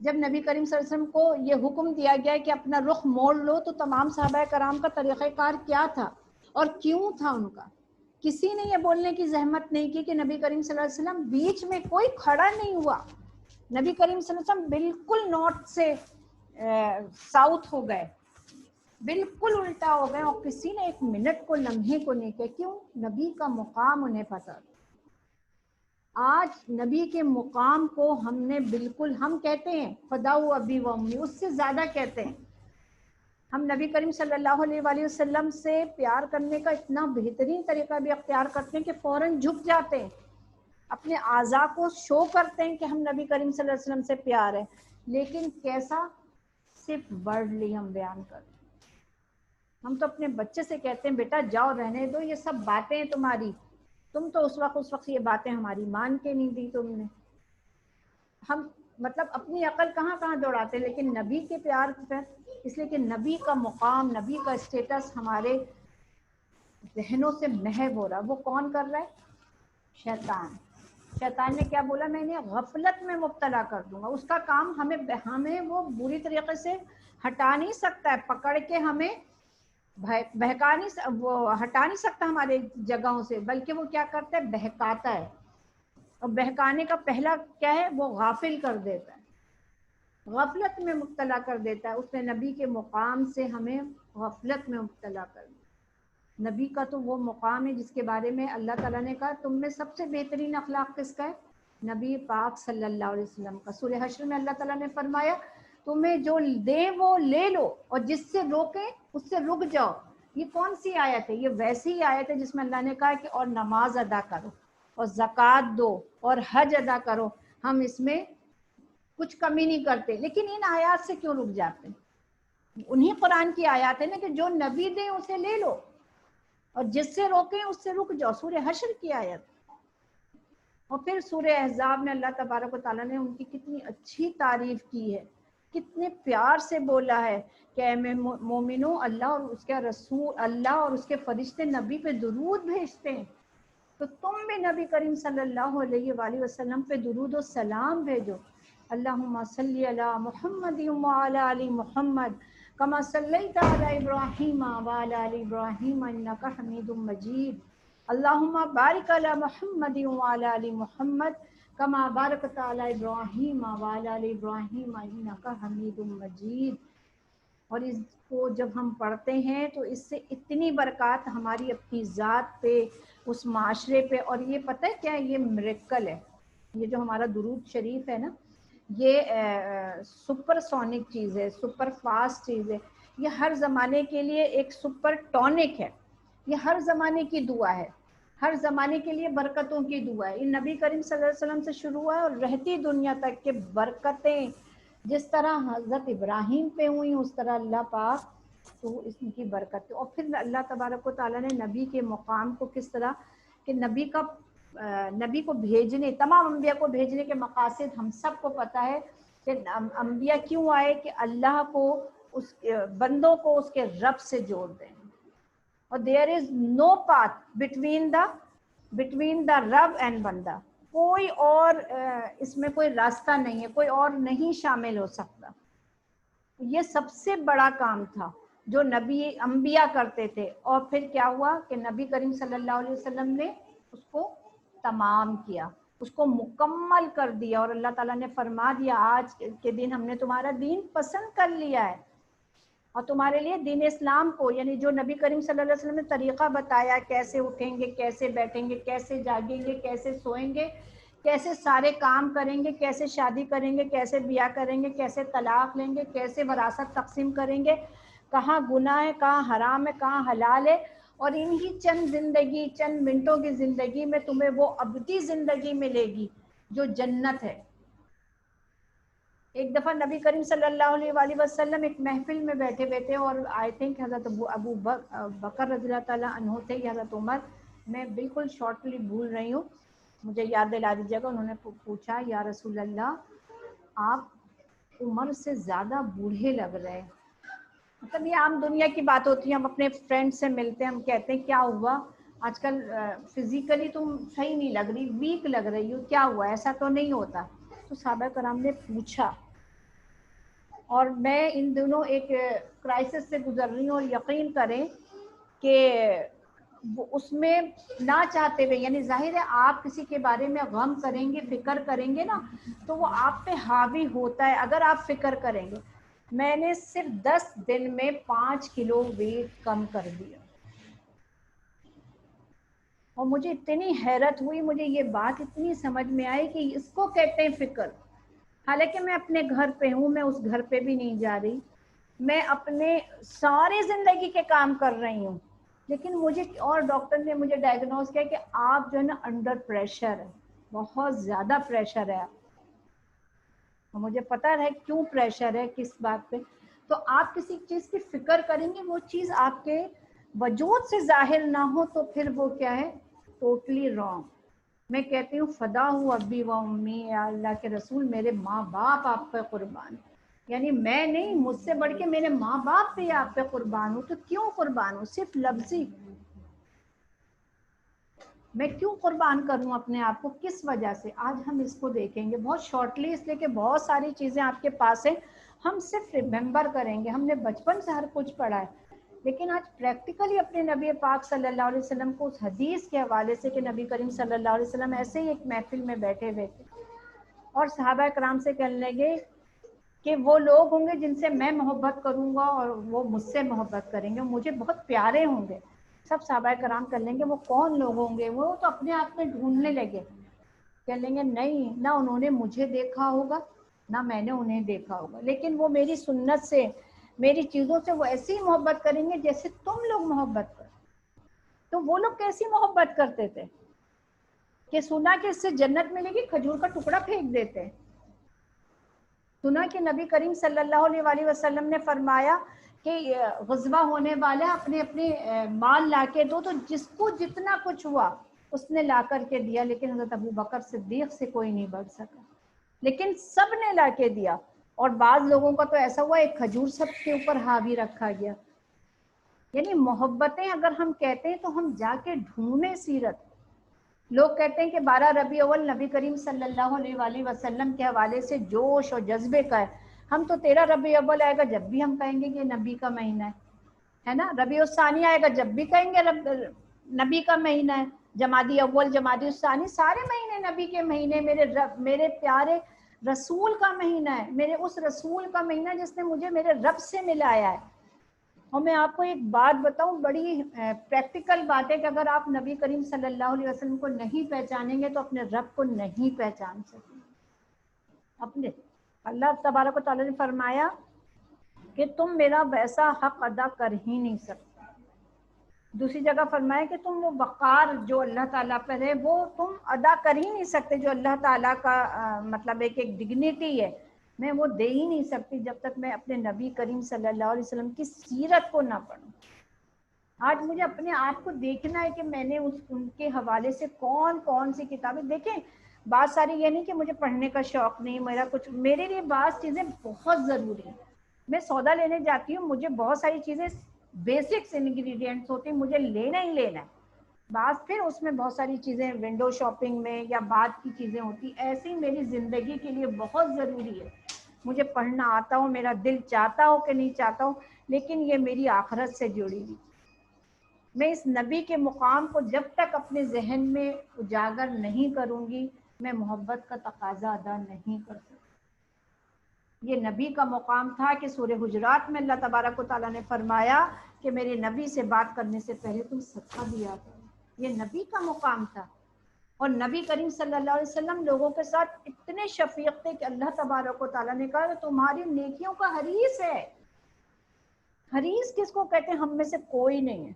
جب نبی کریم صلی اللہ علیہ وسلم کو یہ حکم دیا گیا کہ اپنا رخ موڑ لو، تو تمام صحابہ کرام کا طریقہ کار کیا تھا اور کیوں تھا ان کا؟ کسی نے یہ بولنے کی زحمت نہیں کی کہ نبی کریم صلی اللہ علیہ وسلم بیچ میں کوئی کھڑا نہیں ہوا. نبی کریم صلی اللہ علیہ وسلم بالکل نارتھ سے ساؤتھ ہو گئے، بالکل الٹا ہو گئے، اور کسی نے ایک منٹ کو لمحے کو نہیں کیا. کیوں؟ نبی کا مقام انہیں پتہ. آج نبی کے مقام کو ہم نے بالکل، ہم کہتے ہیں خدا و ابی و امی، اس سے زیادہ کہتے ہیں. ہم نبی کریم صلی اللہ علیہ وآلہ وسلم سے پیار کرنے کا اتنا بہترین طریقہ بھی اختیار کرتے ہیں کہ فوراً جھک جاتے ہیں، اپنے اعضاء کو شو کرتے ہیں کہ ہم نبی کریم صلی اللہ علیہ وسلم سے پیار ہے. لیکن کیسا؟ صرف ورڈلی ہم بیان کرتے ہیں. ہم تو اپنے بچے سے کہتے ہیں بیٹا جاؤ رہنے دو، یہ سب باتیں تمہاری، تم تو اس وقت یہ باتیں ہماری مان کے نہیں دی تم نے. ہم مطلب اپنی عقل کہاں کہاں دوڑاتے، لیکن نبی کے پیار پر، اس لیے کہ نبی کا مقام، نبی کا اسٹیٹس ہمارے ذہنوں سے محو ہو رہا. وہ کون کر رہا ہے؟ شیطان. شیطان نے کیا بولا؟ میں انہیں غفلت میں مبتلا کر دوں گا. اس کا کام ہمیں وہ بری طریقے سے ہٹا نہیں سکتا ہے، پکڑ کے ہمیں بہکا نہیں، وہ ہٹا نہیں سکتا ہمارے جگہوں سے، بلکہ وہ کیا کرتا ہے؟ بہکاتا ہے. اور بہکانے کا پہلا کیا ہے؟ وہ غافل کر دیتا ہے، غفلت میں مبتلا کر دیتا ہے. اس نے نبی کے مقام سے ہمیں غفلت میں مبتلا کر دیا. نبی کا تو وہ مقام ہے جس کے بارے میں اللہ تعالیٰ نے کہا تم میں سب سے بہترین اخلاق کس کا ہے؟ نبی پاک صلی اللہ علیہ وسلم کا. سورہ حشر میں اللہ تعالیٰ نے فرمایا تمہیں جو دے وہ لے لو، اور جس سے روکے اس سے رک جاؤ. یہ کون سی آیت ہے؟ یہ ویسی ہی آیت ہے جس میں اللہ نے کہا کہ اور نماز ادا کرو اور زکوٰۃ دو اور حج ادا کرو. ہم اس میں کچھ کمی نہیں کرتے، لیکن ان آیات سے کیوں رک جاتے ہیں؟ انہی قرآن کی آیات ہے نا کہ جو نبی دے اسے لے لو اور جس سے روکیں اس سے رک جاؤ. سورہ حشر کی آیت. اور پھر سورہ احزاب میں اللہ تبارک و تعالیٰ نے ان کی کتنی اچھی تعریف کی ہے، کتنے پیار سے بولا ہے کہ اے مومنو، اللہ اور اس کے رسول، اللہ اور اس کے فرشتے نبی پہ درود بھیجتے ہیں، تو تم بھی نبی کریم صلی اللہ علیہ وآلہ وسلم پہ درود و سلام بھیجو. اللہم صلی علی محمد وعلی آل محمد کما صلیت علی ابراہیم وعلی آل ابراہیم انک حمید مجید. اللہم بارک علی محمد وعلی آل محمد کما بارکت علی ابراہیم وعلی آل ابراہیم انک حمید مجید. اور اس کو جب ہم پڑھتے ہیں تو اس سے اتنی برکات ہماری اپنی ذات پہ، اس معاشرے پہ. اور یہ پتہ ہے کیا ہے؟ یہ میریکل ہے. یہ جو ہمارا درود شریف ہے نا، یہ سپر سونک چیز ہے، سپر فاسٹ چیز ہے. یہ ہر زمانے کے لیے ایک سپر ٹونک ہے. یہ ہر زمانے کی دعا ہے، ہر زمانے کے لیے برکتوں کی دعا ہے. یہ نبی کریم صلی اللہ علیہ وسلم سے شروع ہوا ہے اور رہتی دنیا تک کے برکتیں جس طرح حضرت ابراہیم پہ ہوئیں اس طرح اللہ پاک تو اس کی برکت. اور پھر اللہ تبارک و تعالیٰ نے نبی کے مقام کو کس طرح کہ نبی کو بھیجنے، تمام انبیاء کو بھیجنے کے مقاصد ہم سب کو پتہ ہے کہ انبیاء کیوں آئے، کہ اللہ کو، اس بندوں کو اس کے رب سے جوڑ دیں. اور there is no path between the رب اینڈ بندہ. کوئی اور اس میں کوئی راستہ نہیں ہے، کوئی اور نہیں شامل ہو سکتا. یہ سب سے بڑا کام تھا جو نبی انبیاء کرتے تھے. اور پھر کیا ہوا کہ نبی کریم صلی اللہ علیہ وسلم نے اس کو تمام کیا، اس کو مکمل کر دیا. اور اللہ تعالیٰ نے فرما دیا آج کے دن ہم نے تمہارا دین پسند کر لیا ہے، اور تمہارے لیے دین اسلام کو، یعنی جو نبی کریم صلی اللہ علیہ وسلم نے طریقہ بتایا، کیسے اٹھیں گے، کیسے بیٹھیں گے، کیسے جاگیں گے، کیسے سوئیں گے، کیسے سارے کام کریں گے، کیسے شادی کریں گے، کیسے بیاہ کریں گے، کیسے طلاق لیں گے، کیسے وراثت تقسیم کریں گے، کہاں گناہ ہے، کہاں حرام ہے، کہاں حلال ہے. اور انہی چند منٹوں کی زندگی میں تمہیں وہ ابدی زندگی ملے گی جو جنت ہے. ایک دفعہ نبی کریم صلی اللہ علیہ وآلہ وسلم ایک محفل میں بیٹھے ہوئے تھے، اور آئی تھنک حضرت ابو بکر رضی اللہ تعالیٰ عنہ تھے یا حضرت عمر، میں بالکل شارٹلی بھول رہی ہوں، مجھے یاد دلا دیجیے گا. انہوں نے پوچھا یا رسول اللہ آپ عمر سے زیادہ بوڑھے لگ رہے ہیں. مطلب یہ عام دنیا کی بات ہوتی ہے، ہم اپنے فرینڈ سے ملتے ہیں، ہم کہتے ہیں کیا ہوا آج کل فزیکلی تم صحیح نہیں لگ رہی، ویک لگ رہی ہو، کیا ہوا؟ ایسا تو نہیں ہوتا. تو صحابہ کرام نے پوچھا اور میں ان دنوں ایک کرائسس سے گزر رہی ہوں، اور یقین کریں کہ اس میں نہ چاہتے ہوئے، یعنی ظاہر ہے آپ کسی کے بارے میں غم کریں گے، فکر کریں گے نا، تو وہ آپ پہ حاوی ہوتا ہے اگر آپ فکر کریں گے۔ میں نے صرف 10 دن میں 5 کلو ویٹ کم کر دیا، اور مجھے اتنی حیرت ہوئی، مجھے یہ بات اتنی سمجھ میں آئی کہ اس کو کہتے ہیں فکر۔ حالانکہ میں اپنے گھر پہ ہوں، میں اس گھر پہ بھی نہیں جا رہی، میں اپنے سارے زندگی کے کام کر رہی ہوں، لیکن مجھے اور ڈاکٹر نے مجھے ڈائگنوز کیا کہ آپ جو ہے نا انڈر پریشر ہے، بہت زیادہ پریشر ہے آپ۔ مجھے پتا ہے کیوں پریشر ہے، کس بات پہ۔ تو آپ کسی چیز کی فکر کریں گے، وہ چیز آپ کے وجود سے ظاہر نہ ہو تو پھر وہ کیا ہے، ٹوٹلی رانگ۔ میں کہتی ہوں فدا ہوں ابی و امی، یا اللہ کے رسول میرے ماں باپ آپ پہ قربان، یعنی میں نہیں، مجھ سے بڑھ کے میرے ماں باپ بھی آپ پہ قربان ہوں۔ تو کیوں قربان ہوں؟ صرف لفظی، میں کیوں قربان کروں اپنے آپ کو، کس وجہ سے؟ آج ہم اس کو دیکھیں گے بہت شارٹلی، اس لیے کہ بہت ساری چیزیں آپ کے پاس ہیں، ہم صرف ریممبر کریں گے، ہم نے بچپن سے ہر کچھ پڑھا ہے، لیکن آج پریکٹیکلی اپنے نبی پاک صلی اللہ علیہ وسلم کو اس حدیث کے حوالے سے کہ نبی کریم صلی اللہ علیہ وسلم ایسے ہی ایک محفل میں بیٹھے ہوئے تھے اور صحابہ کرام سے کہنے لگے کہ وہ لوگ ہوں گے جن سے میں محبت کروں گا اور وہ مجھ سے محبت کریں گے، مجھے بہت پیارے ہوں گے۔ سب صحابہ کرام کر لیں گے وہ کون لوگ ہوں گے؟ وہ تو اپنے آپ میں ڈھونڈنے لگے، کہہ لیں گے نہیں، نہ انہوں نے مجھے دیکھا ہوگا نہ میں نے انہیں دیکھا ہوگا، لیکن وہ میری سنت سے، میری چیزوں سے وہ ایسی ہی محبت کریں گے جیسے تم لوگ محبت کرو۔ تو وہ لوگ کیسی محبت کرتے تھے کہ سنا کہ اس سے جنت ملے گی، کھجور کا ٹکڑا پھینک دیتے۔ سنا کہ نبی کریم صلی اللہ علیہ وسلم نے فرمایا کہ غزوہ ہونے والا اپنے اپنے مال لا کے دو، تو جس کو جتنا کچھ ہوا اس نے لا کر کے دیا، لیکن حضرت ابو بکر صدیق سے کوئی نہیں بڑھ سکا، لیکن سب نے لا کے دیا۔ اور بعض لوگوں کا تو ایسا ہوا ایک کھجور سب کے اوپر حاوی رکھا گیا۔ یعنی محبتیں اگر ہم کہتے ہیں تو ہم جا کے ڈھونڈیں سیرت۔ لوگ کہتے ہیں کہ 12 ربیع اول نبی کریم صلی اللہ علیہ وسلم کے حوالے سے جوش اور جذبے کا ہے، ہم تو 13 ربیع اول آئے گا جب بھی ہم کہیں گے کہ نبی کا مہینہ ہے نا، ربیع الثانی آئے گا جب بھی کہیں گے نبی کا مہینہ ہے، جمادی اول جمادی الثانی سارے مہینے نبی کے مہینے، میرے پیارے رسول کا مہینہ ہے، میرے اس رسول کا مہینہ جس نے مجھے میرے رب سے ملایا ہے۔ اور میں آپ کو ایک بات بتاؤں، بڑی پریکٹیکل بات ہے کہ اگر آپ نبی کریم صلی اللہ علیہ وسلم کو نہیں پہچانیں گے تو اپنے رب کو نہیں پہچان سکیں۔ اپنے اللہ تبارک و تعالیٰ نے فرمایا کہ تم میرا ویسا حق ادا کر ہی نہیں سکتے۔ دوسری جگہ فرمایا کہ تم وہ وقار جو اللہ تعالیٰ پر ہے وہ تم ادا کر ہی نہیں سکتے، جو اللہ تعالیٰ کا مطلب ایک ڈگنیٹی ہے، میں وہ دے ہی نہیں سکتی جب تک میں اپنے نبی کریم صلی اللہ علیہ وسلم کی سیرت کو نہ پڑھوں۔ آج مجھے اپنے آپ کو دیکھنا ہے کہ میں نے ان کے حوالے سے کون کون سی کتابیں دیکھیں۔ بات ساری یہ نہیں کہ مجھے پڑھنے کا شوق نہیں، میرے لیے بعض چیزیں بہت ضروری ہیں۔ میں سودا لینے جاتی ہوں، مجھے بہت ساری چیزیں بیسکس انگریڈینٹس ہوتی ہیں، مجھے لینا ہی لینا ہے۔ بعض پھر اس میں بہت ساری چیزیں ونڈو شاپنگ میں یا بعد کی چیزیں ہوتی، ایسی میری زندگی کے لیے بہت ضروری ہے۔ مجھے پڑھنا آتا ہو، میرا دل چاہتا ہو کہ نہیں چاہتا ہو، لیکن یہ میری آخرت سے جڑی ہوئی۔ میں اس نبی کے مقام کو جب تک اپنے ذہن میں اجاگر نہیں کروں گی، میں محبت کا تقاضا ادا نہیں کر سکتی۔ یہ نبی کا مقام تھا کہ سورہ حجرات میں اللہ تبارک و تعالیٰ نے فرمایا کہ میرے نبی سے بات کرنے سے پہلے تم صدقہ دیا کرو، یہ نبی کا مقام تھا۔ اور نبی کریم صلی اللہ علیہ وسلم لوگوں کے ساتھ اتنے شفیق تھے کہ اللہ تبارک و تعالیٰ نے کہا کہ تمہاری نیکیوں کا حریص ہے۔ حریص کس کو کہتے ہیں؟ ہم میں سے کوئی نہیں ہے۔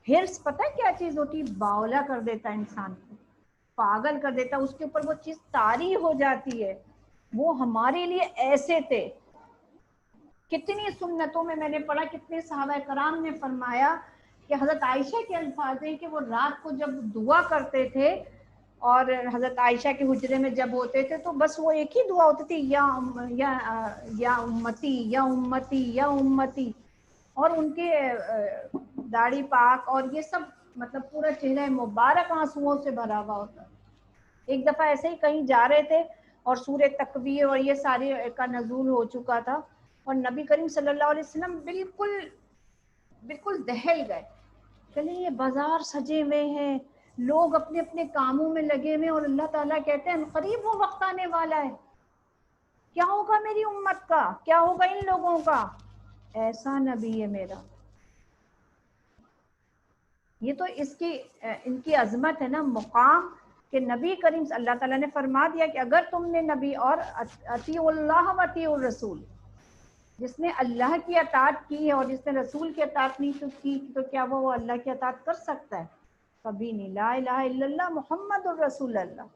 حرص پتہ ہے کیا چیز ہوتی ہے؟ باولا کر دیتا ہے انسان کو، پاگل کر دیتا ہے، اس کے اوپر وہ چیز طاری ہو جاتی ہے۔ وہ ہمارے لیے ایسے تھے۔ کتنی سنتوں میں نے پڑھا، کتنے صحابہ کرام نے فرمایا کہ حضرت عائشہ کے الفاظ ہیں کہ وہ رات کو جب دعا کرتے تھے اور حضرت عائشہ کے حجرے میں جب ہوتے تھے تو بس وہ ایک ہی دعا ہوتی تھی، یا امتی یا امتی یا امتی، اور ان کے داڑھی پاک اور یہ سب مطلب پورا چہرہ مبارک آنسوؤں سے بھرا ہوا ہوتا۔ ایک دفعہ ایسے ہی کہیں جا رہے تھے اور سورہ تکویر اور یہ سارے کا نزول ہو چکا تھا، اور نبی کریم صلی اللہ علیہ وسلم بالکل دہل گئے، کہ یہ بازار سجے ہوئے ہیں، لوگ اپنے اپنے کاموں میں لگے ہوئے، اور اللہ تعالیٰ کہتے ہیں قریب وہ وقت آنے والا ہے، کیا ہوگا میری امت کا، کیا ہوگا ان لوگوں کا، ایسا نبی ہے میرا۔ یہ تو ان کی عظمت ہے نا، مقام، کہ نبی کریم اللہ تعالیٰ نے فرما دیا کہ اگر تم نے نبی، اور اطیعوا اللہ و اطیعوا الرسول، جس نے اللہ کی اطاعت کی ہے اور جس نے رسول کی اطاعت نہیں کی تو کیا وہ اللہ کی اطاعت کر سکتا ہے؟ کبھی نہیں۔ لا الہ الا اللہ محمد الرسول اللہ،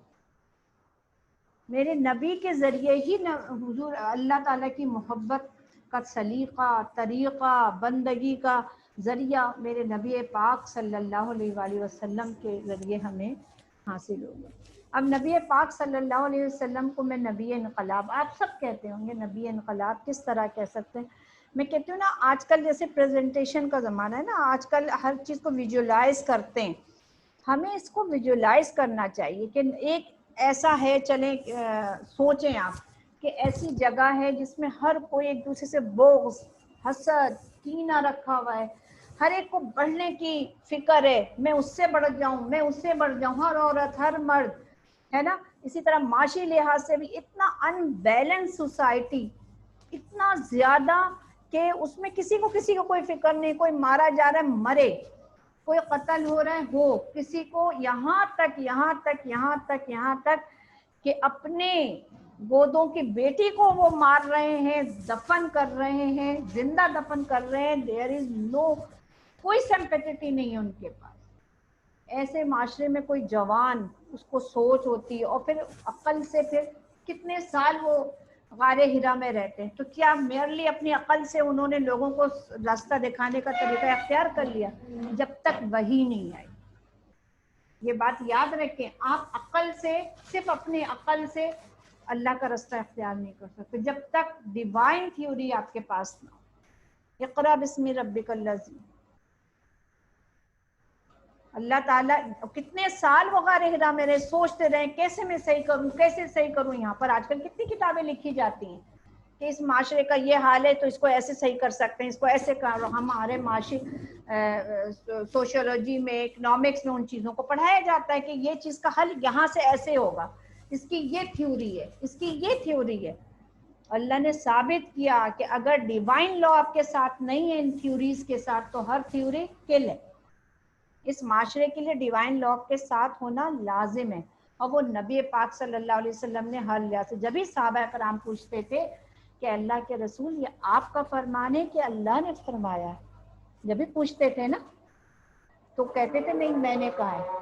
میرے نبی کے ذریعے ہی حضور اللہ تعالیٰ کی محبت کا سلیقہ، طریقہ، بندگی کا ذریعہ میرے نبی پاک صلی اللہ علیہ وآلہ وسلم کے ذریعے ہمیں حاصل ہوگا۔ اب نبی پاک صلی اللہ علیہ وسلم کو میں نبی انقلاب، آپ سب کہتے ہوں گے نبی انقلاب، کس طرح کہہ سکتے ہیں؟ میں کہتی ہوں نا، آج کل جیسے پریزنٹیشن کا زمانہ ہے نا، آج کل ہر چیز کو ویژولائز کرتے ہیں، ہمیں اس کو ویژولائز کرنا چاہیے کہ ایک ایسا ہے، چلیں سوچیں آپ کہ ایسی جگہ ہے جس میں ہر کوئی ایک دوسرے سے بغض، حسد، کینہ رکھا ہوا ہے، ہر ایک کو بڑھنے کی فکر ہے، میں اس سے بڑھ جاؤں، میں اس سے بڑھ جاؤں، ہر عورت، ہر مرد، ہے نا۔ اسی طرح معاشی لحاظ سے بھی اتنا ان بیلنس سوسائٹی، اتنا زیادہ کہ اس میں کسی کو کوئی فکر نہیں، کوئی مارا جا رہا ہے مرے، کوئی قتل ہو رہا ہے ہو، کسی کو یہاں تک کہ اپنے گودوں کی بیٹی کو وہ مار رہے ہیں، دفن کر رہے ہیں، زندہ دفن کر رہے ہیں، دیر از نو، کوئی سمپیتھی نہیں ہے ان کے پاس۔ ایسے معاشرے میں کوئی جوان، اس کو سوچ ہوتی ہے، اور پھر عقل سے پھر کتنے سال وہ غار ہرا میں رہتے ہیں، تو کیا میرلی اپنی عقل سے انہوں نے لوگوں کو راستہ دکھانے کا طریقہ اختیار کر لیا؟ جب تک وحی نہیں آئی۔ یہ بات یاد رکھیں، آپ عقل سے، صرف اپنی عقل سے اللہ کا راستہ اختیار نہیں کر سکتے جب تک ڈیوائن تھیوری آپ کے پاس نہ ہو۔ اقرا بسم ربک الذی، اللہ تعالیٰ کتنے سال وہ غار ہرا میں رہے، سوچتے رہے کیسے میں صحیح کروں، کیسے صحیح کروں۔ یہاں پر آج کل کتنی کتابیں لکھی جاتی ہیں کہ اس معاشرے کا یہ حال ہے تو اس کو ایسے صحیح کر سکتے ہیں، اس کو ایسے کرو۔ ہمارے معاشی سوشیولوجی میں، اکنامکس میں ان چیزوں کو پڑھایا جاتا ہے کہ یہ چیز کا حل یہاں سے ایسے ہوگا، اس کی یہ تھیوری ہے، اس کی یہ تھیوری ہے۔ اللہ نے ثابت کیا کہ اگر ڈیوائن لا آپ کے ساتھ نہیں ہے ان تھیوریز کے ساتھ تو ہر تھیوری کل ہے۔ اس معاشرے کے لیے ڈیوائن لا کے ساتھ ہونا لازم ہے، اور وہ نبی پاک صلی اللہ علیہ وسلم نے ہر لحاظ سے، جب بھی صحابہ کرام پوچھتے تھے کہ اللہ کے رسول یہ آپ کا فرمان ہے کہ اللہ نے فرمایا ہے، جب بھی پوچھتے تھے نا تو کہتے تھے نہیں میں نے کہا ہے۔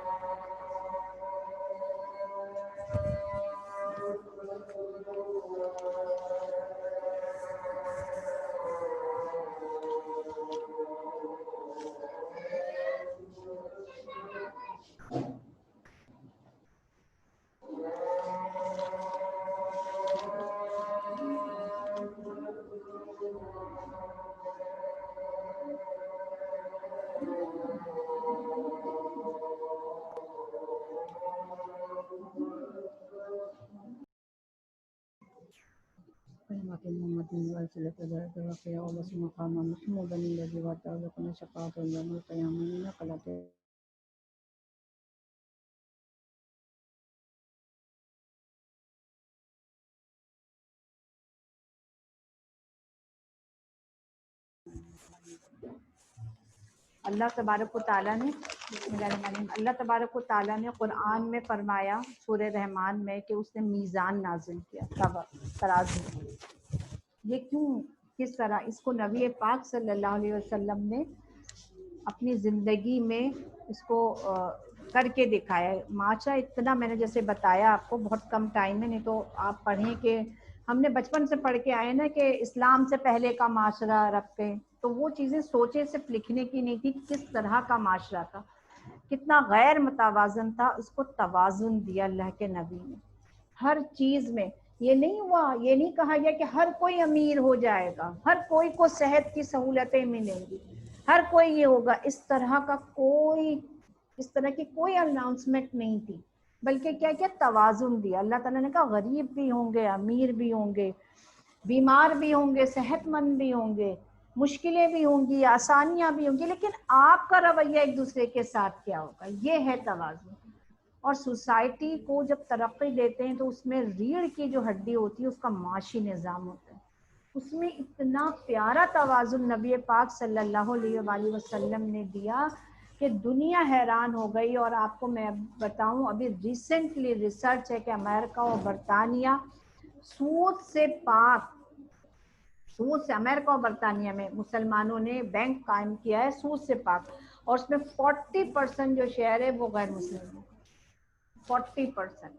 اللہ تبارک و تعالیٰ نے، اللہ تبارک و تعالیٰ نے قرآن میں فرمایا سورہ رحمان میں کہ اس نے میزان نازل کیا، ترازو۔ یہ کیوں، کس طرح اس کو نبی پاک صلی اللہ علیہ وسلم نے اپنی زندگی میں اس کو کر کے دکھایا ہے۔ معاشرہ اتنا، میں نے جیسے بتایا آپ کو، بہت کم ٹائم ہے، نہیں تو آپ پڑھیں کہ ہم نے بچپن سے پڑھ کے آئے نا کہ اسلام سے پہلے کا معاشرہ رکھتے ہیں، تو وہ چیزیں سوچے صرف لکھنے کی نہیں تھی، کس طرح کا معاشرہ تھا، کتنا غیر متوازن تھا، اس کو توازن دیا اللہ کے نبی نے ہر چیز میں۔ یہ نہیں ہوا، یہ نہیں کہا گیا کہ ہر کوئی امیر ہو جائے گا، ہر کوئی کو صحت کی سہولتیں ملیں گی، ہر کوئی یہ ہوگا، اس طرح کی کوئی اناؤنسمنٹ نہیں تھی، بلکہ کیا توازن دیا اللہ تعالیٰ نے کہا غریب بھی ہوں گے، امیر بھی ہوں گے، بیمار بھی ہوں گے، صحت مند بھی ہوں گے، مشکلیں بھی ہوں گی، آسانیاں بھی ہوں گی، لیکن آپ کا رویہ ایک دوسرے کے ساتھ کیا ہوگا، یہ ہے توازن۔ اور سوسائٹی کو جب ترقی دیتے ہیں تو اس میں ریڑھ کی جو ہڈی ہوتی ہے اس کا معاشی نظام ہوتا ہے، اس میں اتنا پیارا توازن نبی پاک صلی اللہ علیہ وآلہ وسلم نے دیا کہ دنیا حیران ہو گئی۔ اور آپ کو میں بتاؤں، ابھی ریسنٹلی ریسرچ ہے کہ امریکہ اور برطانیہ سود سے پاک، سود سے، امریکہ اور برطانیہ میں مسلمانوں نے بینک قائم کیا ہے سود سے پاک، اور اس میں 40% جو شیئر ہے وہ غیر مسلم ہے، 40%۔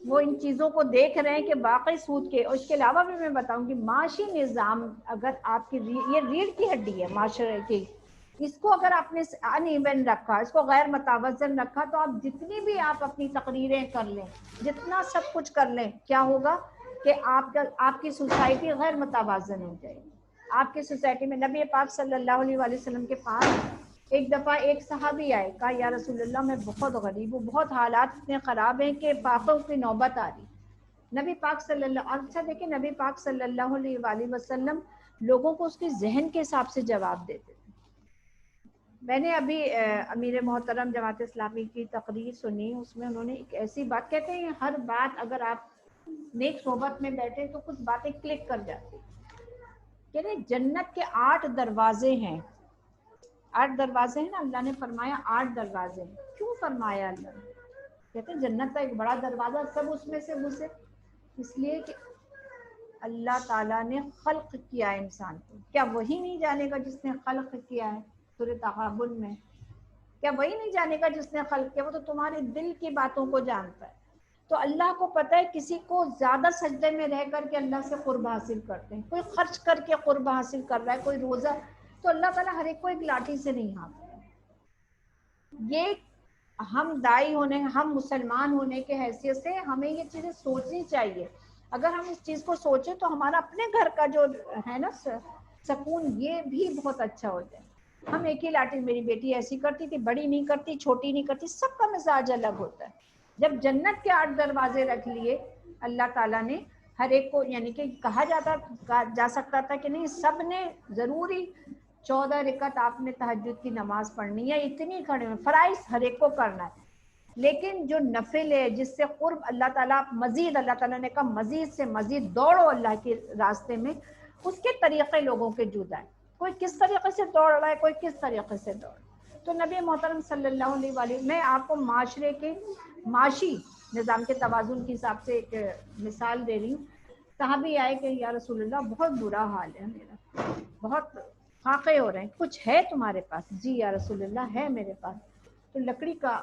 وہ ان چیزوں کو دیکھ رہے ہیں کہ واقعی سود کے، اور اس کے علاوہ بھی میں بتاؤں گی معاشی نظام، اگر آپ کی یہ ریڑھ کی ہڈی ہے معاشرے کی، اس کو اگر آپ نے ان ایون رکھا، اس کو غیر متوازن رکھا، تو آپ جتنی بھی آپ اپنی تقریریں کر لیں، جتنا سب کچھ کر لیں، کیا ہوگا کہ آپ کی سوسائٹی غیر متوازن ہو جائے گی۔ آپ کی سوسائٹی میں نبی پاک صلی اللہ علیہ وآلہ وسلم کے پاس ایک دفعہ ایک صحابی آئے، کہا یا رسول اللہ میں بہت غریب ہوں، بہت حالات اتنے خراب ہیں کہ فاقوں کی نوبت آ رہی۔ نبی پاک صلی اللہ، اچھا دیکھیں نبی پاک صلی اللہ علیہ وآلہ وسلم لوگوں کو اس کے ذہن کے حساب سے جواب دیتے تھے۔ میں نے ابھی امیر محترم جماعت اسلامی کی تقریر سنی، اس میں انہوں نے ایک ایسی بات، کہتے ہیں ہر بات اگر آپ نیک صحبت میں بیٹھے تو کچھ باتیں کلک کر جاتی، کہتے ہیں جنت کے 8 دروازے ہیں، 8 دروازے ہیں نا، اللہ نے فرمایا 8 دروازے ہیں۔ کیوں فرمایا اللہ نے؟ کہتے ہیں جنت کا ایک بڑا دروازہ، سب اس میں سے گھسے، اس لیے کہ اللہ تعالیٰ نے خلق کیا ہے انسان کو۔ کیا وہی نہیں جانے گا جس نے خلق کیا ہے؟ سورہ تغابن میں، کیا وہی نہیں جانے گا جس نے خلق کیا؟ وہ تو تمہارے دل کی باتوں کو جانتا ہے۔ تو اللہ کو پتہ ہے کسی کو زیادہ سجدے میں رہ کر کے اللہ سے قرب حاصل کرتے ہیں، کوئی خرچ کر کے قرب حاصل کر رہا ہے، کوئی روزہ، تو اللہ تعالیٰ ہر ایک کو ایک لاٹھی سے نہیں ہانکتا۔ یہ ہم دائی ہونے، ہم مسلمان ہونے کے حیثیت سے ہمیں یہ چیزیں سوچنی چاہیے۔ اگر ہم اس چیز کو سوچیں تو ہمارا اپنے گھر کا جو ہے نا سکون، یہ بھی بہت اچھا ہو جائے۔ ہم ایک ہی لاٹھی، میری بیٹی ایسی کرتی تھی، بڑی نہیں کرتی، چھوٹی نہیں کرتی، سب کا مزاج الگ ہوتا ہے۔ جب جنت کے 8 دروازے رکھ لیے اللہ تعالیٰ نے ہر ایک کو، یعنی کہ کہا جا سکتا تھا کہ نہیں سب نے ضروری 14 رکعت آپ نے تہجد کی نماز پڑھنی ہے، اتنی کھڑے ہیں، فرائض ہر ایک کو کرنا ہے، لیکن جو نفل ہے جس سے قرب اللہ تعالیٰ مزید، اللہ تعالیٰ نے کہا مزید سے مزید دوڑو اللہ کے راستے میں، اس کے طریقے لوگوں کے جدا ہے، کوئی کس طریقے سے دوڑ رہا ہے، کوئی کس طریقے سے دوڑ رہا ہے۔ تو نبی محترم صلی اللہ علیہ وآلہ، میں آپ کو معاشرے کے معاشی نظام کے توازن کے حساب سے ایک مثال دے رہی ہوں۔ صحابی آئے کہ یا رسول اللہ بہت برا حال ہے میرا، بہت فاقے ہو رہے ہیں، کچھ ہے تمہارے پاس؟ جی یا رسول اللہ ہے میرے پاس۔ تو لکڑی کا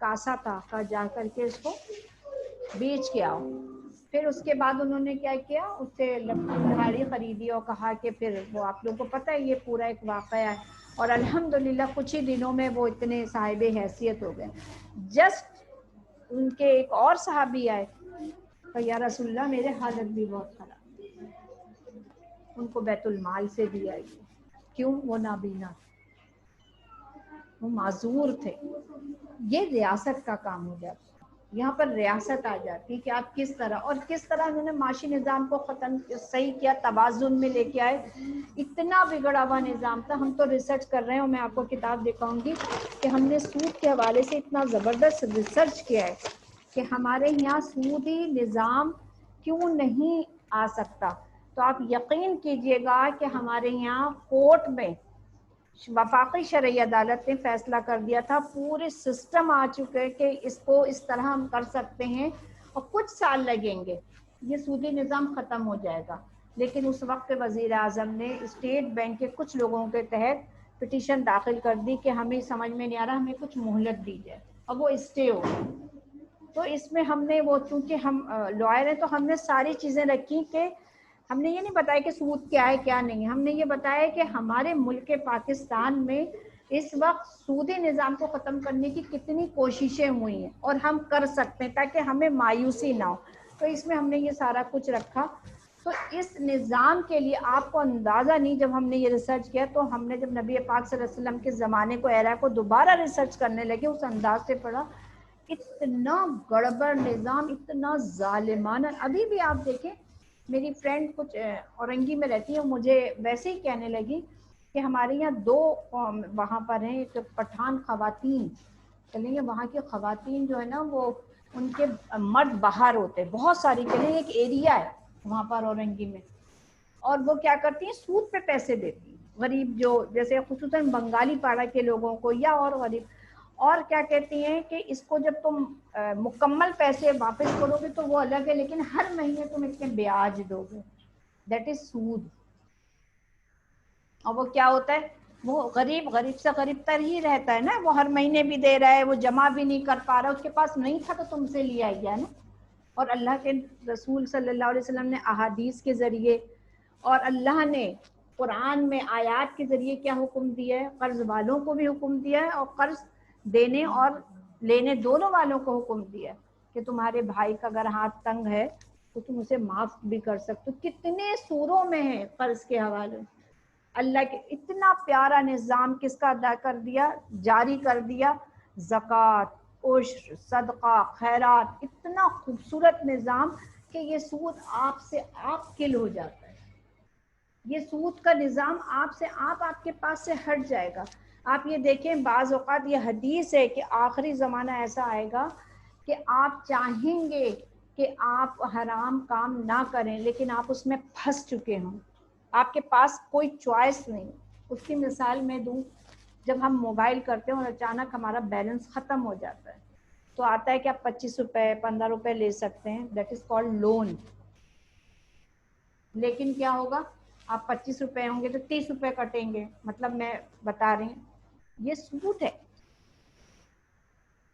کاسا تھا، کا جا کر کے اس کو بیچ کے آؤ۔ پھر اس کے بعد انہوں نے کیا کیا، اس سے لکڑی خریدی اور کہا کہ پھر وہ، آپ لوگوں کو پتہ ہے یہ پورا ایک واقعہ ہے، اور الحمدللہ کچھ ہی دنوں میں وہ اتنے صاحب حیثیت ہو گئے۔ جسٹ ان کے ایک اور صحابی آئے کہ یا رسول اللہ میرے حالت بھی بہت خراب، ان کو بیت المال سے دیا گیا۔ کیوں؟ وہ نابینا، وہ معذور تھے۔ یہ ریاست کا کام ہو جاتا ہے، یہاں پر ریاست آ جاتی کہ آپ کس طرح، اور کس طرح انہوں نے معاشی نظام کو ختم صحیح کیا، توازن میں لے کے آئے۔ اتنا بگڑا ہوا نظام تھا، ہم تو ریسرچ کر رہے ہیں، اور میں آپ کو کتاب دکھاؤں گی کہ ہم نے سود کے حوالے سے اتنا زبردست ریسرچ کیا ہے کہ ہمارے یہاں سودی نظام کیوں نہیں آ سکتا۔ تو آپ یقین کیجئے گا کہ ہمارے یہاں کورٹ میں وفاقی شرعی عدالت نے فیصلہ کر دیا تھا، پورے سسٹم آ چکے کہ اس کو اس طرح ہم کر سکتے ہیں، اور کچھ سال لگیں گے یہ سودی نظام ختم ہو جائے گا۔ لیکن اس وقت وزیر اعظم نے اسٹیٹ بینک کے کچھ لوگوں کے تحت پٹیشن داخل کر دی کہ ہمیں سمجھ میں نہیں آ رہا، ہمیں کچھ مہلت دی جائے، اب وہ اسٹے ہو گئی۔ تو اس میں ہم نے وہ، چونکہ ہم لائر ہیں تو ہم نے ساری چیزیں رکھی کہ ہم نے یہ نہیں بتایا کہ سود کیا ہے کیا نہیں، ہم نے یہ بتایا کہ ہمارے ملک پاکستان میں اس وقت سودی نظام کو ختم کرنے کی کتنی کوششیں ہوئی ہیں اور ہم کر سکتے ہیں تاکہ ہمیں مایوسی نہ ہو۔ تو اس میں ہم نے یہ سارا کچھ رکھا۔ تو اس نظام کے لیے آپ کو اندازہ نہیں، جب ہم نے یہ ریسرچ کیا تو ہم نے جب نبی پاک صلی اللہ علیہ وسلم کے زمانے کو، ایرا کو دوبارہ ریسرچ کرنے لگے، اس انداز سے پڑھا، اتنا گڑبڑ نظام، اتنا ظالمانہ۔ ابھی بھی آپ دیکھیں میری فرینڈ کچھ اورنگی میں رہتی ہے، مجھے ویسے ہی کہنے لگی کہ ہمارے یہاں دو وہاں پر ہیں، ایک پٹھان خواتین چلیں گے، وہاں کی خواتین جو ہے نا وہ ان کے مرد باہر ہوتے ہیں بہت ساری، چلیں ایک ایریا ہے وہاں پر اورنگی میں، اور وہ کیا کرتی ہیں سود پہ پیسے دیتی ہیں غریب، جو جیسے خصوصاً بنگالی پاڑا کے لوگوں کو یا اور غریب، اور کیا کہتی ہیں کہ اس کو جب تم مکمل پیسے واپس کرو گے تو وہ الگ ہے، لیکن ہر مہینے تم اتنے بیاج دو گے، دیٹ از سود۔ اور وہ کیا ہوتا ہے، وہ غریب سے غریب تر ہی رہتا ہے نا، وہ ہر مہینے بھی دے رہا ہے، وہ جمع بھی نہیں کر پا رہا، اس کے پاس نہیں تھا تو تم سے لیا گیا نا۔ اور اللہ کے رسول صلی اللہ علیہ وسلم نے احادیث کے ذریعے اور اللہ نے قرآن میں آیات کے ذریعے کیا حکم دیا ہے، قرض والوں کو بھی حکم دیا ہے اور قرض دینے اور لینے دونوں والوں کو حکم دیا ہے کہ تمہارے بھائی کا اگر ہاتھ تنگ ہے تو تم اسے معاف بھی کر سکتے ہو۔ کتنے سوروں میں ہے قرض کے حوالے، اللہ کے اتنا پیارا نظام کس کا ادا کر دیا، جاری کر دیا، زکوٰۃ، عشر، صدقہ، خیرات، اتنا خوبصورت نظام کہ یہ سود آپ سے آپ کل ہو جاتا ہے، یہ سود کا نظام آپ سے آپ کے پاس سے ہٹ جائے گا۔ آپ یہ دیکھیں بعض اوقات یہ حدیث ہے کہ آخری زمانہ ایسا آئے گا کہ آپ چاہیں گے کہ آپ حرام کام نہ کریں لیکن آپ اس میں پھنس چکے ہوں، آپ کے پاس کوئی چوائس نہیں۔ اس کی مثال میں دوں، جب ہم موبائل کرتے ہیں اور اچانک ہمارا بیلنس ختم ہو جاتا ہے تو آتا ہے کہ آپ 25 روپے 15 روپے لے سکتے ہیں، دیٹ از کالڈ لون۔ لیکن کیا ہوگا، آپ 25 روپے ہوں گے تو 30 روپے کٹیں گے، مطلب میں بتا رہی ہوں یہ سود ہے۔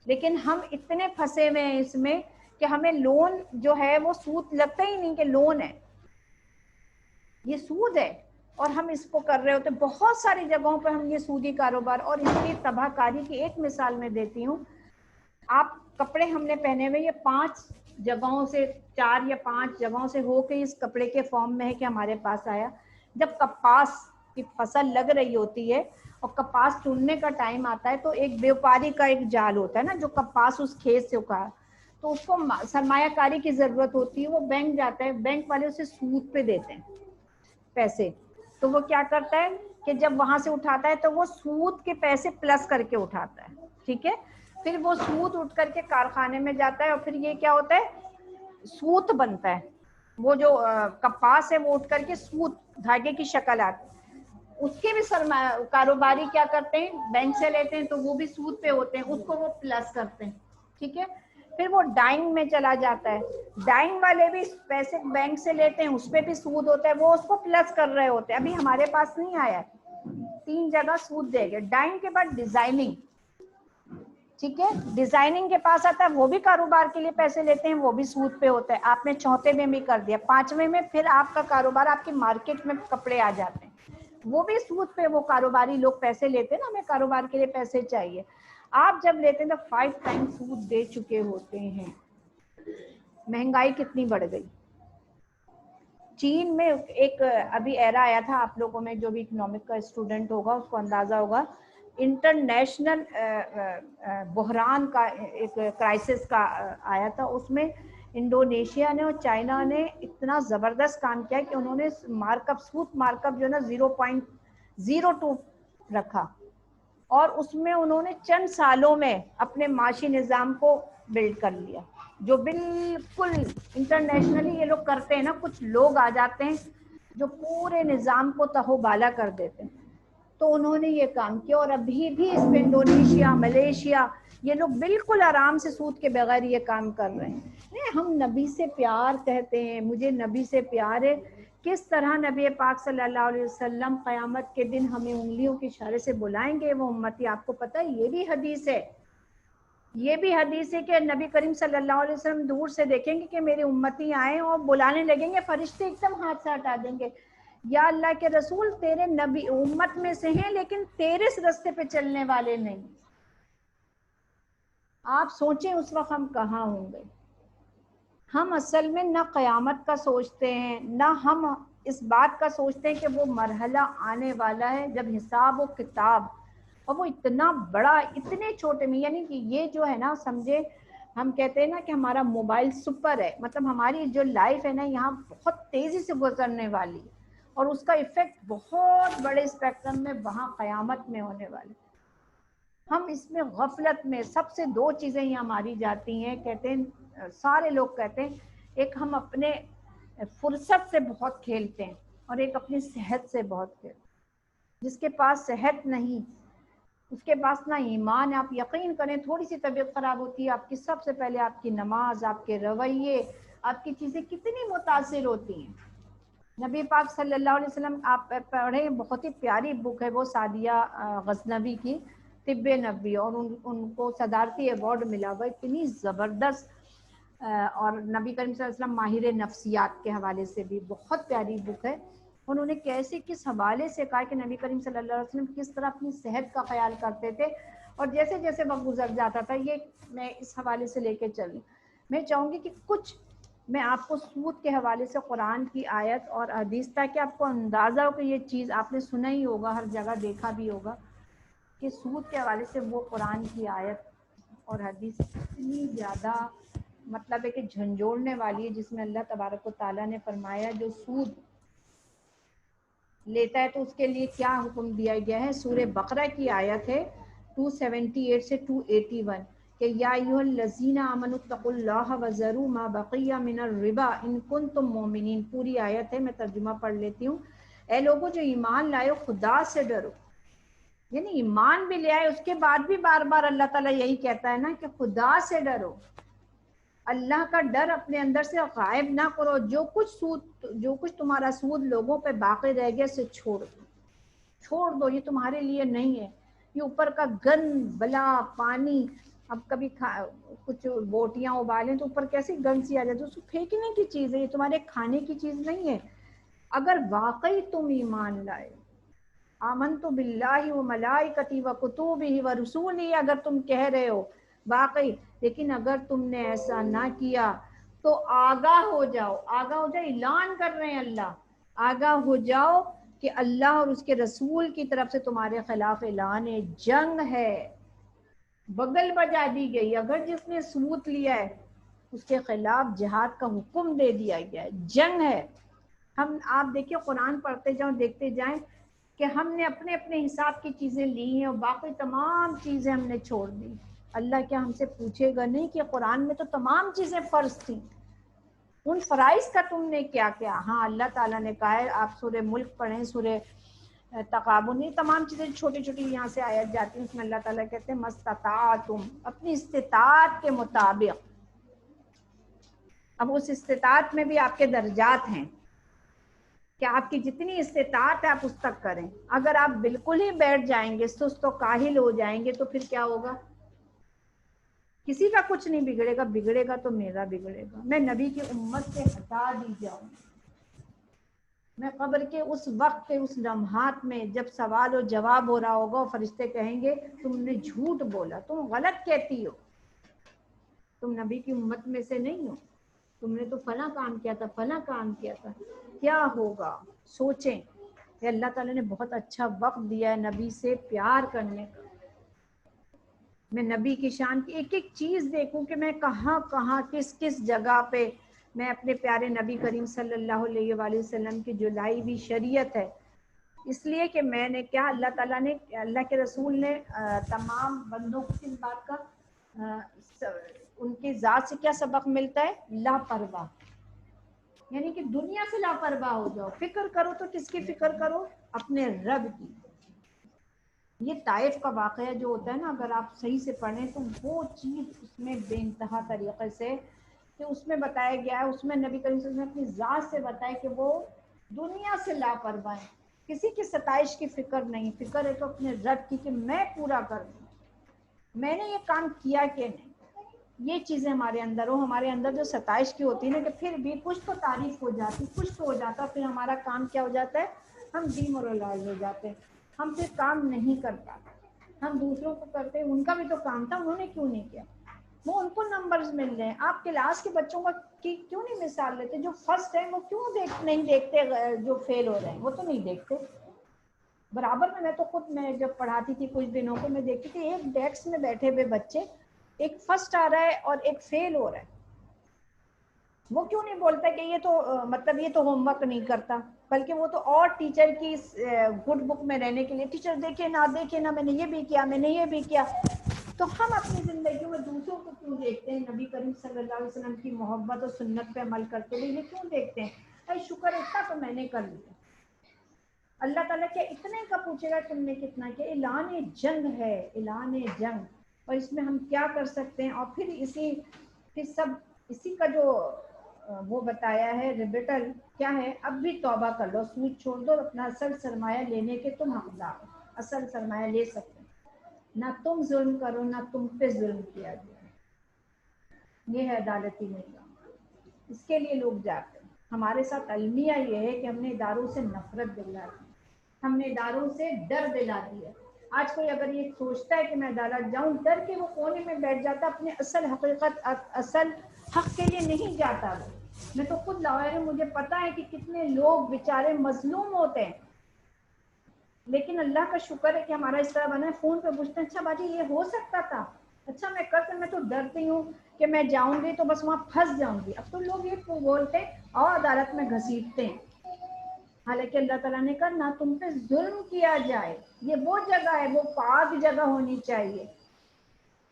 لیکن ہم اتنے پھنسے ہوئے ہیں اس میں کہ ہمیں لون جو ہے وہ سود لگتا ہی نہیں کہ لون ہے، یہ سود ہے، اور ہم اس کو کر رہے ہوتے ہیں بہت ساری جگہوں پہ ہم یہ سودی کاروبار، اور اس کی تباہ کاری کی ایک مثال میں دیتی ہوں۔ آپ کپڑے ہم نے پہنے ہوئے، یہ 5 جگہوں سے 4 یا 5 جگہوں سے ہو کے اس کپڑے کے فارم میں ہے کہ ہمارے پاس آیا۔ جب کپاس کی فصل لگ رہی ہوتی ہے اور کپاس چننے کا ٹائم آتا ہے تو ایک بیوپاری کا ایک جال ہوتا ہے نا جو کپاس اس کھیت سے اگا، تو اس کو سرمایہ کاری کی ضرورت ہوتی ہے، وہ بینک جاتا ہے، بینک والے اسے سود پہ دیتے ہیں پیسے، تو وہ کیا کرتا ہے کہ جب وہاں سے اٹھاتا ہے تو وہ سود کے پیسے پلس کر کے اٹھاتا ہے، ٹھیک ہے، پھر وہ سود اٹھ کر کے کارخانے میں جاتا ہے اور پھر یہ کیا ہوتا ہے سوت بنتا ہے، وہ جو کپاس ہے وہ اٹھ کر کے سوت دھاگے کی شکل آتی ہے، اس کے بھی سرمایہ کاروباری کیا کرتے ہیں بینک سے لیتے ہیں تو وہ بھی سود پہ ہوتے ہیں، اس کو وہ پلس کرتے ہیں، ٹھیک ہے، پھر وہ ڈائنگ میں چلا جاتا ہے، ڈائنگ والے بھی پیسے بینک سے لیتے ہیں، اس پہ بھی سود ہوتا ہے، وہ اس کو پلس کر رہے ہوتے ہیں، ابھی ہمارے پاس نہیں آیا ہے، 3 جگہ سود دے گئے۔ ڈائنگ کے بعد ڈیزائننگ، ٹھیک ہے، ڈیزائننگ کے پاس آتا ہے، وہ بھی کاروبار کے لیے پیسے لیتے ہیں، وہ بھی سود پہ ہوتا ہے، آپ نے چوتھے میں بھی کر دیا، 5ویں میں پھر آپ کا کاروبار، آپ کی مارکیٹ میں کپڑے آ جاتے ہیں، وہ بھی سود پہ وہ کاروباری لوگ پیسے لیتے ہیں نا، ہمیں کاروبار کے لیے پیسے چاہیے، آپ جب لیتے ہیں تو 5 ٹائم سود دے چکے ہوتے ہیں۔ مہنگائی کتنی بڑھ گئی۔ چین میں ایک ابھی ایرا آیا تھا، آپ لوگوں میں جو بھی اکنامک کا اسٹوڈنٹ ہوگا اس کو اندازہ ہوگا، انٹرنیشنل بحران کا ایک کرائسس کا آیا تھا، اس میں انڈونیشیا نے اور چائنا نے اتنا زبردست کام کیا کہ انہوں نے مارک اپ سود مارک اپ جو ہے نا 0.02 رکھا، اور اس میں انہوں نے چند سالوں میں اپنے معاشی نظام کو بلڈ کر لیا، جو بالکل انٹرنیشنلی یہ لوگ کرتے ہیں نا، کچھ لوگ آ جاتے ہیں جو پورے نظام کو تہو بالا کر دیتے ہیں، تو انہوں نے یہ کام کیا، اور ابھی بھی اس میں انڈونیشیا، ملیشیا، یہ لوگ بالکل آرام سے سود کے بغیر یہ کام کر رہے ہیں۔ نہیں، ہم نبی سے پیار کہتے ہیں، مجھے نبی سے پیار ہے، کس طرح نبی پاک صلی اللہ علیہ وسلم قیامت کے دن ہمیں انگلیوں کے اشارے سے بلائیں گے وہ امتی، آپ کو پتہ ہے یہ بھی حدیث ہے، یہ بھی حدیث ہے کہ نبی کریم صلی اللہ علیہ وسلم دور سے دیکھیں گے کہ میرے امتی آئیں اور بلانے لگیں گے، فرشتے ایک دم ہاتھ سے ہٹا دیں گے، یا اللہ کے رسول تیرے نبی امت میں سے ہیں لیکن تیرے اس رستے پہ چلنے والے نہیں۔ آپ سوچیں اس وقت ہم کہاں ہوں گے۔ ہم اصل میں نہ قیامت کا سوچتے ہیں، نہ ہم اس بات کا سوچتے ہیں کہ وہ مرحلہ آنے والا ہے جب حساب و کتاب، اور وہ اتنا بڑا اتنے چھوٹے میں، یعنی کہ یہ جو ہے نا سمجھے ہم کہتے ہیں نا کہ ہمارا موبائل سپر ہے، مطلب ہماری جو لائف ہے نا یہاں بہت تیزی سے گزرنے والی، اور اس کا ایفیکٹ بہت بڑے اسپیکٹرم میں وہاں قیامت میں ہونے والے. ہم اس میں غفلت میں سب سے دو چیزیں یہاں ماری جاتی ہیں. کہتے ہیں سارے لوگ کہتے ہیں، ایک ہم اپنے فرصت سے بہت کھیلتے ہیں، اور ایک اپنی صحت سے بہت کھیلتے ہیں. جس کے پاس صحت نہیں، اس کے پاس نہ ایمان ہے. آپ یقین کریں تھوڑی سی طبیعت خراب ہوتی ہے، آپ کی سب سے پہلے آپ کی نماز، آپ کے رویے، آپ کی چیزیں کتنی متاثر ہوتی ہیں. نبی پاک صلی اللہ علیہ وسلم آپ پڑھیں، بہت ہی پیاری بک ہے وہ سعدیہ غزنوی کی طب نبوی، اور ان کو صدارتی ایوارڈ ملا ہوا، اتنی زبردست. اور نبی کریم صلی اللہ علیہ وسلم ماہر نفسیات کے حوالے سے بھی بہت پیاری بک ہے. انہوں نے کیسے کس حوالے سے کہا کہ نبی کریم صلی اللہ علیہ وسلم کس طرح اپنی صحت کا خیال کرتے تھے، اور جیسے جیسے وقت گزر جاتا تھا. یہ میں اس حوالے سے لے کے چلوں. میں چاہوں گی کہ کچھ میں آپ کو سود کے حوالے سے قرآن کی آیت اور حدیث، تاکہ آپ کو اندازہ ہو کہ یہ چیز آپ نے سنا ہی ہوگا، ہر جگہ دیکھا بھی ہوگا کہ سود کے حوالے سے وہ قرآن کی آیت اور حدیث اتنی زیادہ مطلب ہے کہ جھنجھوڑنے والی ہے، جس میں اللہ تبارک و تعالیٰ نے فرمایا جو سود لیتا ہے تو اس کے لیے کیا حکم دیا گیا ہے. سورہ بقرہ کی آیت ہے 278 سے 281 کہ یا ایھا الذین آمنوا اتقوا اللہ وذروا ما بقی من الربا ان کنتم مؤمنین. پوری آیت ہے، میں ترجمہ پڑھ لیتی ہوں. اے لوگوں جو ایمان لائے ہو، خدا سے ڈرو. یعنی ایمان بھی لے آئے، اس کے بعد بھی بار بار اللہ تعالیٰ یہی کہتا ہے نا کہ خدا سے ڈرو. اللہ کا ڈر اپنے اندر سے غائب نہ کرو. جو کچھ تمہارا سود لوگوں پہ باقی رہ گیا اسے چھوڑ دو. یہ تمہارے لیے نہیں ہے. یہ اوپر کا گند بلا پانی. اب کبھی کچھ بوٹیاں ابالیں تو اوپر کیسی گند سی آ جاتی ہے، اس کو پھینکنے کی چیز ہے، یہ تمہارے کھانے کی چیز نہیں ہے. اگر واقعی تم ایمان لائے، آمنت باللہ و ملائکتی و کتبہ و رسولہ، اگر تم کہہ رہے ہو واقعی، لیکن اگر تم نے ایسا نہ کیا تو آگاہ ہو جاؤ. اعلان کر رہے ہیں اللہ، آگاہ ہو جاؤ کہ اللہ اور اس کے رسول کی طرف سے تمہارے خلاف اعلان جنگ ہے. بغل بجا دی گئی. اگر جس نے سود لیا ہے اس کے خلاف جہاد کا حکم دے دیا گیا ہے، جنگ ہے. آپ دیکھیں قرآن پڑھتے جاؤ، دیکھتے جائیں کہ ہم نے اپنے اپنے حساب کی چیزیں لی ہیں اور باقی تمام چیزیں ہم نے چھوڑ دی. اللہ کیا ہم سے پوچھے گا نہیں کہ قرآن میں تو تمام چیزیں فرض تھیں، ان فرائض کا تم نے کیا کیا؟ ہاں اللہ تعالیٰ نے کہا ہے، آپ سورہ ملک پڑھیں، سورہ تغابن، یہ تمام چیزیں چھوٹی چھوٹی یہاں سے آیت جاتی ہیں، اس میں اللہ تعالیٰ کہتے ہیں مستطاعتم، اپنی استطاعت کے مطابق. اب اس استطاعت میں بھی آپ کے درجات ہیں کہ آپ کی جتنی استطاعت ہے آپ اس تک کریں. اگر آپ بالکل ہی بیٹھ جائیں گے، سست و کاہل ہو جائیں گے، تو پھر کیا ہوگا؟ کسی کا کچھ نہیں بگڑے گا، بگڑے گا تو میرا بگڑے گا. میں نبی کی امت سے ہٹا دی جاؤں. میں قبر کے اس وقت کے اس لمحات میں جب سوال و جواب ہو رہا ہوگا، فرشتے کہیں گے تم نے جھوٹ بولا، تم غلط کہتی ہو، تم نبی کی امت میں سے نہیں ہو، تم نے تو فلاں کام کیا تھا، فلاں کام کیا تھا. کیا ہوگا؟ سوچیں کہ اللہ تعالیٰ نے بہت اچھا وقت دیا ہے نبی سے پیار کرنے کا. میں نبی کی شان کی ایک ایک چیز دیکھوں کہ میں کہاں کہاں کس کس جگہ پہ میں اپنے پیارے نبی کریم صلی اللہ علیہ وآلہ وسلم کی جو لائی ہوئی شریعت ہے. اس لیے کہ میں نے کیا، اللہ تعالیٰ نے، اللہ کے رسول نے تمام بندوں کو کس بات کا، ان کی ذات سے کیا سبق ملتا ہے؟ لاپرواہ. یعنی کہ دنیا سے لاپرواہ ہو جاؤ. فکر کرو تو کس کی فکر کرو؟ اپنے رب کی. یہ طائف کا واقعہ جو ہوتا ہے نا، اگر آپ صحیح سے پڑھیں تو وہ چیز اس میں بے انتہا طریقے سے کہ اس میں بتایا گیا ہے، اس میں نبی کریم صلی اللہ علیہ وسلم نے اپنی ذات سے بتایا کہ وہ دنیا سے لاپرواہ ہیں. کسی کی ستائش کی فکر نہیں، فکر ہے تو اپنے رب کی کہ میں پورا کر دوں، میں نے یہ کام کیا کہ نہیں. یہ چیزیں ہمارے اندر ہو. ہمارے اندر جو ستائش کی ہوتی ہے نا، کہ پھر بھی کچھ تو تعریف ہو جاتی، کچھ تو ہو جاتا، پھر ہمارا کام کیا ہو جاتا ہے؟ ہم ڈی مورلائز ہو جاتے ہیں، ہم پھر کام نہیں کر پاتے. ہم دوسروں کو کرتے ہیں، ان کا بھی تو کام تھا، انہوں نے کیوں نہیں کیا؟ وہ ان کو نمبرز مل رہے ہیں. آپ کلاس کے بچوں کا کی کیوں نہیں مثال لیتے؟ جو فرسٹ ہیں وہ کیوں نہیں دیکھتے جو فیل ہو رہے ہیں؟ وہ تو نہیں دیکھتے. برابر میں تو خود میں جب پڑھاتی تھی کچھ دنوں کو، میں دیکھتی تھی ایک ڈیسک میں بیٹھے ہوئے بچے ایک فرسٹ آ رہا ہے اور ایک فیل ہو رہا ہے. وہ کیوں نہیں بولتا کہ یہ تو مطلب یہ تو ہوم ورک نہیں کرتا, بلکہ وہ تو اور ٹیچر کی گڈ بک میں رہنے کے لیے ٹیچر دیکھے نہ میں نے یہ بھی کیا, میں نے یہ بھی کیا. تو ہم اپنی زندگیوں میں دوسروں کو کیوں دیکھتے ہیں؟ نبی کریم صلی اللہ علیہ وسلم کی محبت اور سنت پہ عمل کرتے ہوئے یہ کیوں دیکھتے ہیں؟ اے شکر اتنا تو میں نے کر لیا. اللہ تعالیٰ کیا اتنے کا پوچھے گا تم نے کتنا کیا؟ اعلان جنگ ہے, اعلان جنگ, اور اس میں ہم کیا کر سکتے ہیں؟ اور پھر سب اسی کا جو وہ بتایا ہے ریبیٹل کیا ہے, اب بھی توبہ کر لو, سود چھوڑ دو, اپنا اصل سرمایہ لینے کے تم حقدار ہو, اصل سرمایہ لے سکتے ہیں, نہ تم ظلم کرو نہ تم پہ ظلم کیا جائے. یہ ہے عدالتی نظام, اس کے لیے لوگ جاتے ہیں. ہمارے ساتھ المیہ یہ ہے کہ ہم نے اداروں سے نفرت دلا دی, ہم نے اداروں سے ڈر دلا دیا. آج کوئی اگر یہ سوچتا ہے کہ میں عدالت جاؤں, ڈر کے وہ کونے میں بیٹھ جاتا, اپنے اصل حقیقت اصل حق کے لیے نہیں جاتا. میں تو خود لائر ہوں, مجھے پتا ہے کہ کتنے لوگ بیچارے مظلوم ہوتے ہیں, لیکن اللہ کا شکر ہے کہ ہمارا اس طرح بنا ہے, فون پہ پوچھتے ہیں اچھا باجی یہ ہو سکتا تھا, اچھا میں کرتا, میں تو ڈرتی ہوں کہ میں جاؤں گی تو بس وہاں پھنس جاؤں گی. اب تو لوگ یہ بولتے ہیں اور عدالت میں گھسیٹتے ہیں, حالانکہ اللہ تعالیٰ نے کہا نہ تم پہ ظلم کیا جائے. یہ وہ جگہ ہے, وہ پاک جگہ ہونی چاہیے.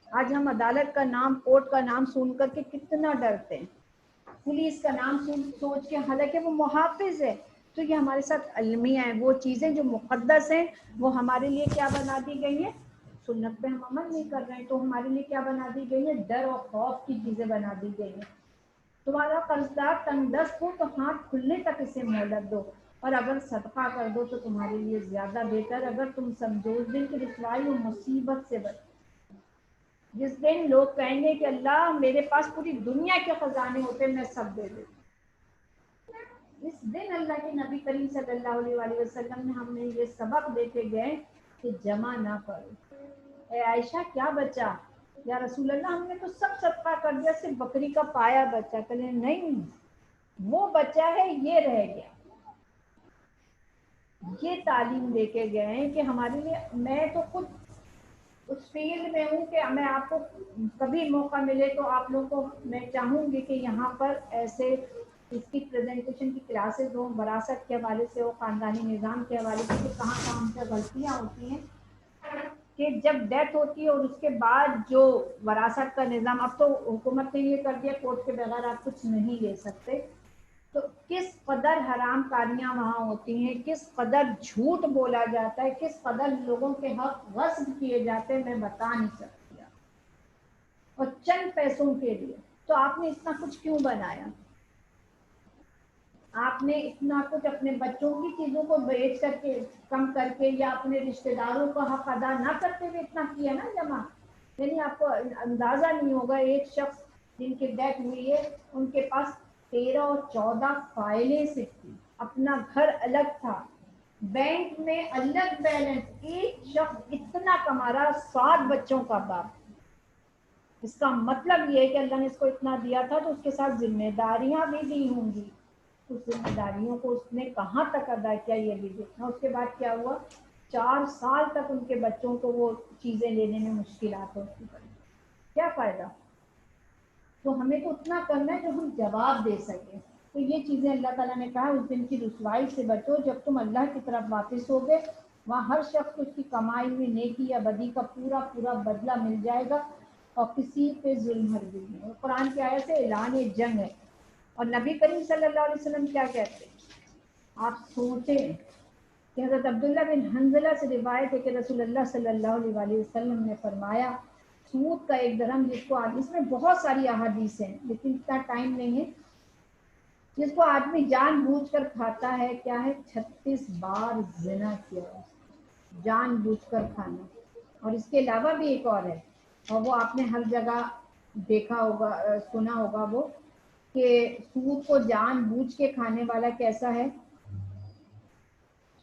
آج ہم عدالت کا نام, کورٹ کا نام سن کر کے کتنا ڈرتے ہیں, پولیس کا نام سوچ کے, حالانکہ وہ محافظ ہے. تو یہ ہمارے ساتھ المیہ ہیں, وہ چیزیں جو مقدس ہیں وہ ہمارے لیے کیا بنا دی گئی ہیں؟ سنت پہ ہم عمل نہیں کر رہے ہیں تو ہمارے لیے کیا بنا دی گئی ہے؟ ڈر اور خوف کی چیزیں بنا دی گئی ہیں. تمہارا قرضدار تنگ دست ہو تو ہاتھ کھلنے تک اسے مہلت دو, اور اگر صدقہ کر دو تو تمہارے لیے زیادہ بہتر. اگر تم سمجھو اس دن کی رسوائی اور مصیبت سے بچ, جس دن لوگ کہیں گے کہ اللہ میرے پاس پوری دنیا کے خزانے ہوتے میں سب دے دوں, اس دن اللہ کے نبی کریم صلی اللہ علیہ وسلم نے ہم نے یہ سبق دے کے گئے کہ جمع نہ کرو. اے عائشہ کیا بچا؟ یا رسول اللہ ہم نے تو سب صدقہ کر دیا, صرف بکری کا پایا بچا. کہ نہیں, وہ بچا ہے, یہ رہ گیا. یہ تعلیم دے کے گئے ہیں کہ ہمارے لیے, میں تو خود اس فیلڈ میں ہوں کہ میں آپ کو کبھی موقع ملے تو آپ لوگوں کو میں چاہوں گی کہ یہاں پر ایسے اس کی پریزنٹیشن کی کلاسز ہوں, وراثت کے حوالے سے ہو, خاندانی نظام کے حوالے سے, کہ کہاں کہاں سے غلطیاں ہوتی ہیں کہ جب ڈیتھ ہوتی ہے اور اس کے بعد جو وراثت کا نظام, اب تو حکومت نے یہ کر دیا کورٹ کے بغیر آپ کچھ نہیں لے سکتے, تو کس قدر حرام کاریاں وہاں ہوتی ہیں, کس قدر جھوٹ بولا جاتا ہے, کس قدر لوگوں کے حق غصب کیے جاتے ہیں, میں بتا نہیں سکتی. اور چند پیسوں کے لیے تو آپ نے اتنا کچھ کیوں بنایا؟ آپ نے اتنا کچھ اپنے بچوں کی چیزوں کو بیچ کر کے, کم کر کے, یا اپنے رشتہ داروں کا حق ادا نہ کرتے ہوئے اتنا کیا نا جمع. یعنی آپ کو اندازہ نہیں ہوگا, ایک شخص جن کی ڈیتھ ہوئی ہے ان کے پاس 13 اور 14 فائلیں سے تھی, اپنا گھر الگ تھا, بینک میں الگ بیلنس, ایک شخص اتنا کما رہا, 7 بچوں کا باپ. اس کا مطلب یہ ہے کہ اللہ نے اس کو اتنا دیا تھا تو اس کے ساتھ ذمہ داریاں بھی دی ہوں گی. اس ذمہ داریوں کو اس نے کہاں تک ادا کیا یہ بھی دیکھنا. اس کے بعد کیا ہوا, 4 سال تک ان کے بچوں کو وہ چیزیں لینے میں مشکلات ہوتی پڑی. کیا فائدہ؟ تو ہمیں تو اتنا کرنا ہے جو ہم جواب دے سکیں. تو یہ چیزیں اللہ تعالیٰ نے کہا اس دن کی رسوائی سے بچو, جب تم اللہ کی طرف واپس ہوگے وہاں ہر شخص کو اس کی کمائی ہوئی نیکی یا بدی کا پورا پورا بدلہ مل جائے گا, اور کسی پہ ظلم ہرگز نہیں. اور قرآن کی آیت سے اعلان جنگ ہے. اور نبی کریم صلی اللہ علیہ وسلم کیا کہتے ہیں؟ آپ سوچیں کہ حضرت عبداللہ بن حنظلہ سے روایت ہے کہ رسول اللہ صلی اللہ علیہ وسلم نے فرمایا, سود کا 1 درہم, جس کو, اس میں بہت ساری احادیث ہیں لیکن اتنا ٹائم نہیں ہے, جس کو آدمی جان بوجھ کر کھاتا ہے, کیا ہے, 36 بار زنا کیا, جان بوجھ کر کھانا. اور اس کے علاوہ بھی ایک اور ہے, اور وہ آپ نے ہر جگہ دیکھا ہوگا, سنا ہوگا, وہ کہ سود کو جان بوجھ کے کھانے والا کیسا ہے,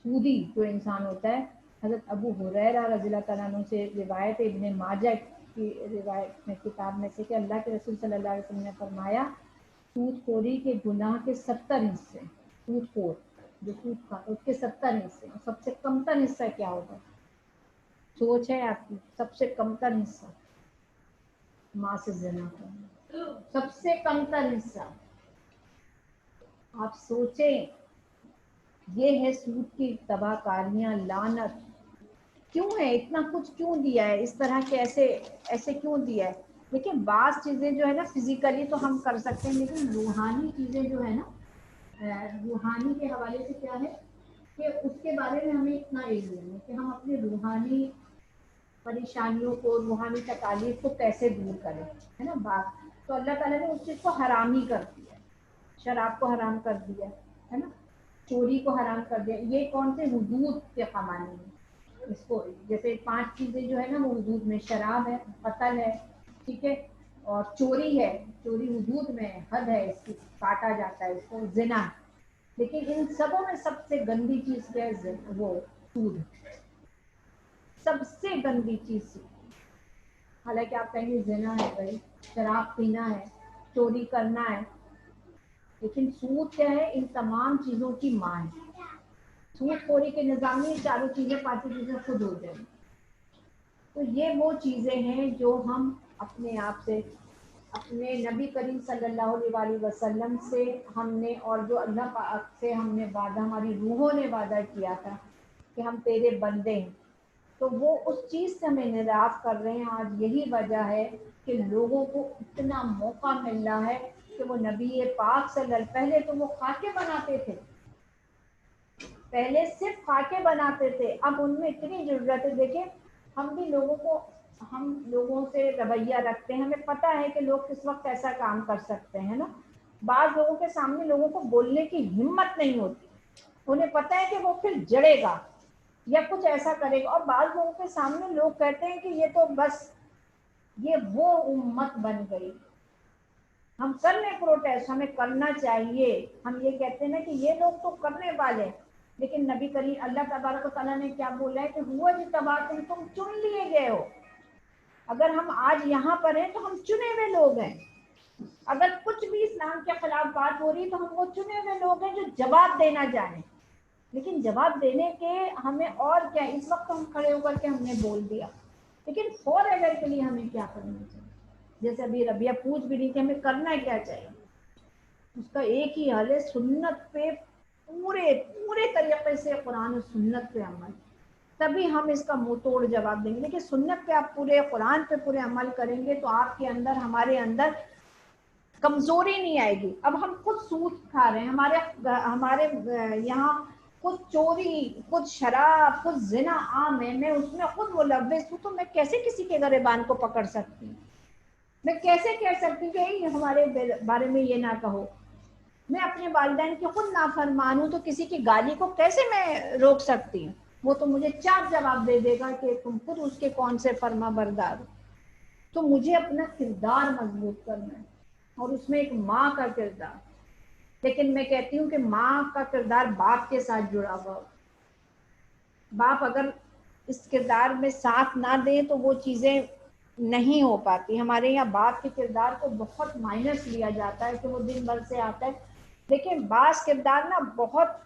سودی جو انسان ہوتا ہے. حضرت ابو ہریرہ رضی اللہ تعالیٰ عنہ سے روایت, ابن ماجہ کی روایت میں, کتاب میں سے, کہ اللہ کے رسول صلی اللہ علیہ وسلم نے فرمایا, سود خوری کے گناہ کے 70 حصے, سود خور جو سود کھاتا اس کے 70 حصے, سب سے کمتر حصہ کیا ہوگا؟ سوچ ہے آپ کی, سب سے کمتر حصہ ماں سے زنا کرنا سب سے کم تر حصہ. آپ سوچیں یہ ہے سود کی تباہ کاریاں، لعنت. کیوں ہے اتنا کچھ کیوں دیا ہے اس طرح کے ایسے کیوں دیا ہے؟ دیکھیں بعض چیزیں جو ہے نا فزیکلی تو ہم کر سکتے ہیں، لیکن روحانی چیزیں جو ہے نا روحانی کے حوالے سے کیا ہے کہ اس کے بارے میں ہمیں اتنا علم نہیں ہے کہ ہم اپنی روحانی پریشانیوں کو، روحانی تکالیف کو کیسے دور کریں، ہے نا بات. تو اللہ تعالیٰ نے اس چیز کو حرام ہی کر دیا، شراب کو حرام کر دیا ہے نا، چوری کو حرام کر دیا. یہ کون سے حدود کے قوانین ہیں. اس کو جیسے 5 چیزیں جو ہے نا وہ حدود میں، شراب ہے، قتل ہے، ٹھیک ہے، اور چوری ہے، چوری حدود میں حد ہے، اس کی کاٹا جاتا ہے اس کو، زنا. لیکن ان سبوں میں سب سے گندی چیز کیا ہے؟ وہ سود. سب سے گندی چیز. حالانکہ آپ کہیں گے زنا ہے بھائی، شراب پینا ہے، چوری کرنا ہے، لیکن سود کیا ہے؟ ان تمام چیزوں کی ماں ہے. سود خوری کے نظام میں چاروں چیزیں 5 چیزیں خود ہو جائیں. تو یہ وہ چیزیں ہیں جو ہم اپنے آپ سے، اپنے نبی کریم صلی اللہ علیہ وسلم سے ہم نے، اور جو اللہ پاک سے ہم نے وعدہ، ہماری روحوں نے وعدہ کیا تھا کہ ہم تیرے بندے ہیں، تو وہ اس چیز سے ہم انحراف کر رہے ہیں. آج یہی وجہ ہے کہ لوگوں کو اتنا موقع مل رہا ہے کہ وہ نبی پاک صلی اللہ علیہ وسلم، پہلے تو وہ خاکے بناتے تھے، پہلے صرف خاکے بناتے تھے، اب ان میں اتنی ضرورت ہے. دیکھیں ہم بھی ہم لوگوں سے رویہ رکھتے ہیں، ہمیں پتہ ہے کہ لوگ کس وقت ایسا کام کر سکتے ہیں نا. بعض لوگوں کے سامنے لوگوں کو بولنے کی ہمت نہیں ہوتی، انہیں پتہ ہے کہ وہ پھر جڑے گا یا کچھ ایسا کرے گا. اور بعض لوگوں کے سامنے لوگ کہتے ہیں کہ یہ تو بس یہ وہ امت بن گئی. ہم کر لیں پروٹیسٹ، ہمیں کرنا چاہیے، ہم یہ کہتے ہیں نا کہ یہ لوگ تو کرنے والے ہیں، لیکن نبی کریم اللہ تبارک و تعالیٰ نے کیا بولا ہے کہ ہوا جتباکم، تم چن لیے گئے ہو. اگر ہم آج یہاں پر ہیں تو ہم چنے ہوئے لوگ ہیں. اگر کچھ بھی اسلام کے خلاف بات ہو رہی ہے تو ہم وہ چنے ہوئے لوگ ہیں جو جواب دینا جانیں. لیکن جواب دینے کے ہمیں اور کیا، اس وقت ہم کھڑے ہو کر کے ہم نے بول دیا، لیکن فور ایور کے لیے ہمیں کیا کرنا چاہیے. جیسے ابھی ربیہ پوچھ بھی رہی کہ ہمیں کرنا کیا چاہیے، اس کا ایک ہی حل ہے، سنت پہ پورے طریقے سے، قرآن و سنت پہ عمل. تبھی ہم اس کا منہ توڑ جواب دیں گے. لیکن سنت پہ آپ پورے، قرآن پہ پورے عمل کریں گے تو آپ کے اندر، ہمارے اندر کمزوری نہیں آئے گی. اب ہم خود سود کھا رہے ہیں، ہمارے یہاں خود چوری، خود شراب، خود زنا عام ہے. میں اس میں خود ملوث ہوں، تو میں کیسے کسی کے گریبان کو پکڑ سکتی ہوں؟ میں کیسے کہہ سکتی ہوں کہ ہمارے بارے میں یہ نہ کہو؟ میں اپنے والدین کی خود نافرمان ہوں، تو کسی کی گالی کو کیسے میں روک سکتی ہوں؟ وہ تو مجھے چاپ جواب دے دے گا کہ تم خود اس کے کون سے فرما بردار ہو. تو مجھے اپنا کردار مضبوط کرنا ہے، اور اس میں ایک ماں کا کردار. لیکن میں کہتی ہوں کہ ماں کا کردار باپ کے ساتھ جڑا ہوا ہو. باپ اگر اس کردار میں ساتھ نہ دیں تو وہ چیزیں نہیں ہو پاتی. ہمارے یہاں باپ کے کردار کو بہت مائنس لیا جاتا ہے کہ وہ دن بھر سے آتا ہے، لیکن بعض کردار نا بہت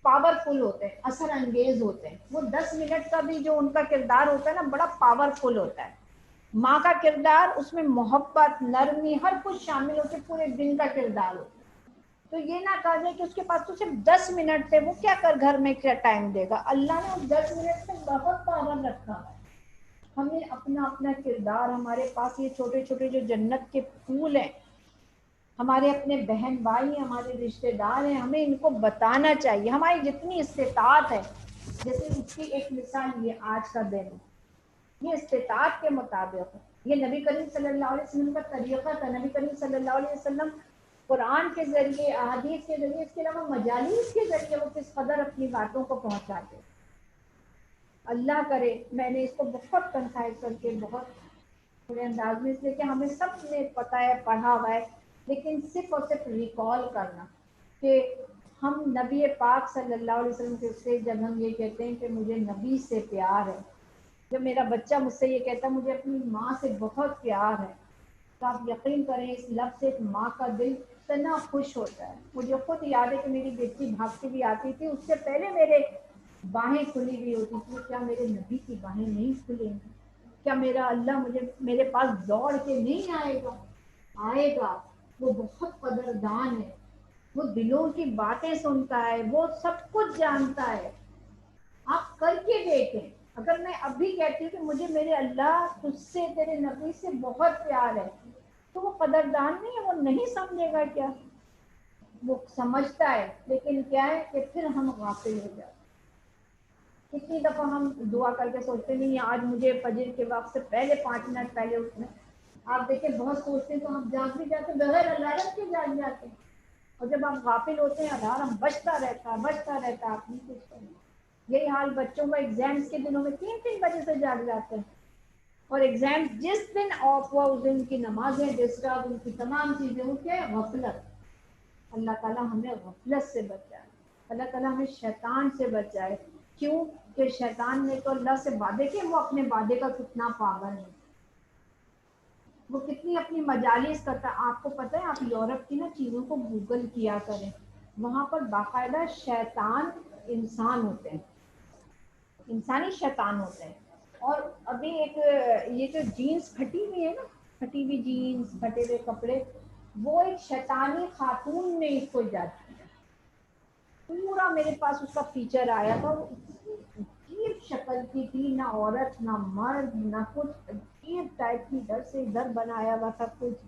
پاورفل ہوتے ہیں، اثر انگیز ہوتے ہیں. وہ 10 منٹ کا بھی جو ان کا کردار ہوتا ہے نا بڑا پاورفل ہوتا ہے. ماں کا کردار، اس میں محبت، نرمی، ہر کچھ شامل ہوتے، پورے دن کا کردار ہوتا ہے. تو یہ نہ کہا جائے کہ اس کے پاس تو صرف 10 منٹ تھے، وہ کیا کر گھر میں کیا ٹائم دے گا. اللہ نے اس 10 منٹ میں بہت پاور رکھا ہے. ہمیں اپنا اپنا کردار، ہمارے پاس یہ چھوٹے چھوٹے جو جنت کے پھول ہیں، ہمارے اپنے بہن بھائی ہیں، ہمارے رشتے دار ہیں، ہمیں ان کو بتانا چاہیے. ہماری جتنی استطاعت ہے، جیسے اس کی ایک مثال یہ آج کا دن، یہ استطاعت کے مطابق، یہ نبی کریم صلی اللہ علیہ وسلم کا طریقہ تھا. نبی کریم صلی اللہ علیہ وسلم قرآن کے ذریعے، احادیث کے ذریعے، اس کے علاوہ مجالس کے ذریعے وہ کس قدر اپنی باتوں کو پہنچاتے. اللہ کرے میں نے اس کو بہت کنسائز کر کے بہت تھوڑے انداز میں، اس لیے کہ ہمیں سب نے پتہ ہے، پڑھا ہوا ہے، لیکن صرف اور صرف ریکال کرنا کہ ہم نبی پاک صلی اللہ علیہ وسلم سے، جب ہم یہ کہتے ہیں کہ مجھے نبی سے پیار ہے، جب میرا بچہ مجھ سے یہ کہتا ہے مجھے اپنی ماں سے بہت پیار ہے، تو آپ یقین کریں اس لفظ سے ایک ماں کا دل اتنا خوش ہوتا ہے. مجھے خود یاد ہے کہ میری بیٹی بھاگتی بھی آتی تھی، اس سے پہلے میرے باہیں کھلی ہوئی ہوتی تھی. کیا میرے نبی کی باہیں نہیں کھلیں گی؟ کیا میرا اللہ مجھے میرے پاس دوڑ کے نہیں آئے گا؟ آئے گا. وہ بہت قدردان ہے، وہ دلوں کی باتیں سنتا ہے، وہ سب کچھ جانتا ہے. آپ کر کے دیکھیں. اگر میں اب بھی کہتی ہوں کہ مجھے میرے اللہ تجھ سے تیرے نبی سے بہت پیار ہے، تو وہ قدردان نہیں ہے؟ وہ نہیں سمجھے گا کیا؟ وہ سمجھتا ہے، لیکن کیا ہے کہ پھر ہم غافل ہو جاتے ہیں. کتنی دفعہ ہم دعا کر کے سوچتے نہیں آج مجھے فجر کے وقت سے پہلے 5 منٹ پہلے اٹھنا. آپ دیکھیں بہت سوچتے ہیں تو ہم جاگ بھی جاتے ہیں، بغیر الارم کے جاگ جاتے ہیں. اور جب آپ غافل ہوتے ہیں الارم بجتا رہتا ہے آپ نہیں کچھ کریں. یہی حال بچوں کا ایگزامس کے دنوں میں 3 بجے سے جاگ جاتے ہیں. اور ایگزام جس دن آف ہوا اس دن ان کی نمازیں ڈسٹرب، ان کی تمام چیزیں، وہ کیا ہے؟ غفلت. اللہ تعالیٰ ہمیں غفلت سے بچائے، اللہ تعالیٰ ہمیں شیطان سے بچائے. کیوں کہ شیطان نے تو اللہ سے وعدے کیے، وہ اپنے وعدے کا کتنا پاگل ہے، وہ کتنی اپنی مجالس کرتا ہے. آپ کو پتہ ہے، آپ یورپ کی نا چیزوں کو گوگل کیا کریں، وہاں پر باقاعدہ شیطان انسان ہوتے ہیں، انسانی شیطان ہوتے ہیں. اور ابھی ایک یہ جو جینس پھٹی ہوئی ہے نا، پھٹی ہوئی جینس، پھٹے ہوئے کپڑے، وہ ایک شیطانی خاتون نے اس کو ایجاد کیا. پورا میرے پاس اس کا فیچر آیا تھا. وہ عجیب شکل کی تھی، نہ عورت نہ مرد نہ کچھ، عجیب ٹائپ کی، ادھر سے ادھر بنایا ہوا تھا کچھ،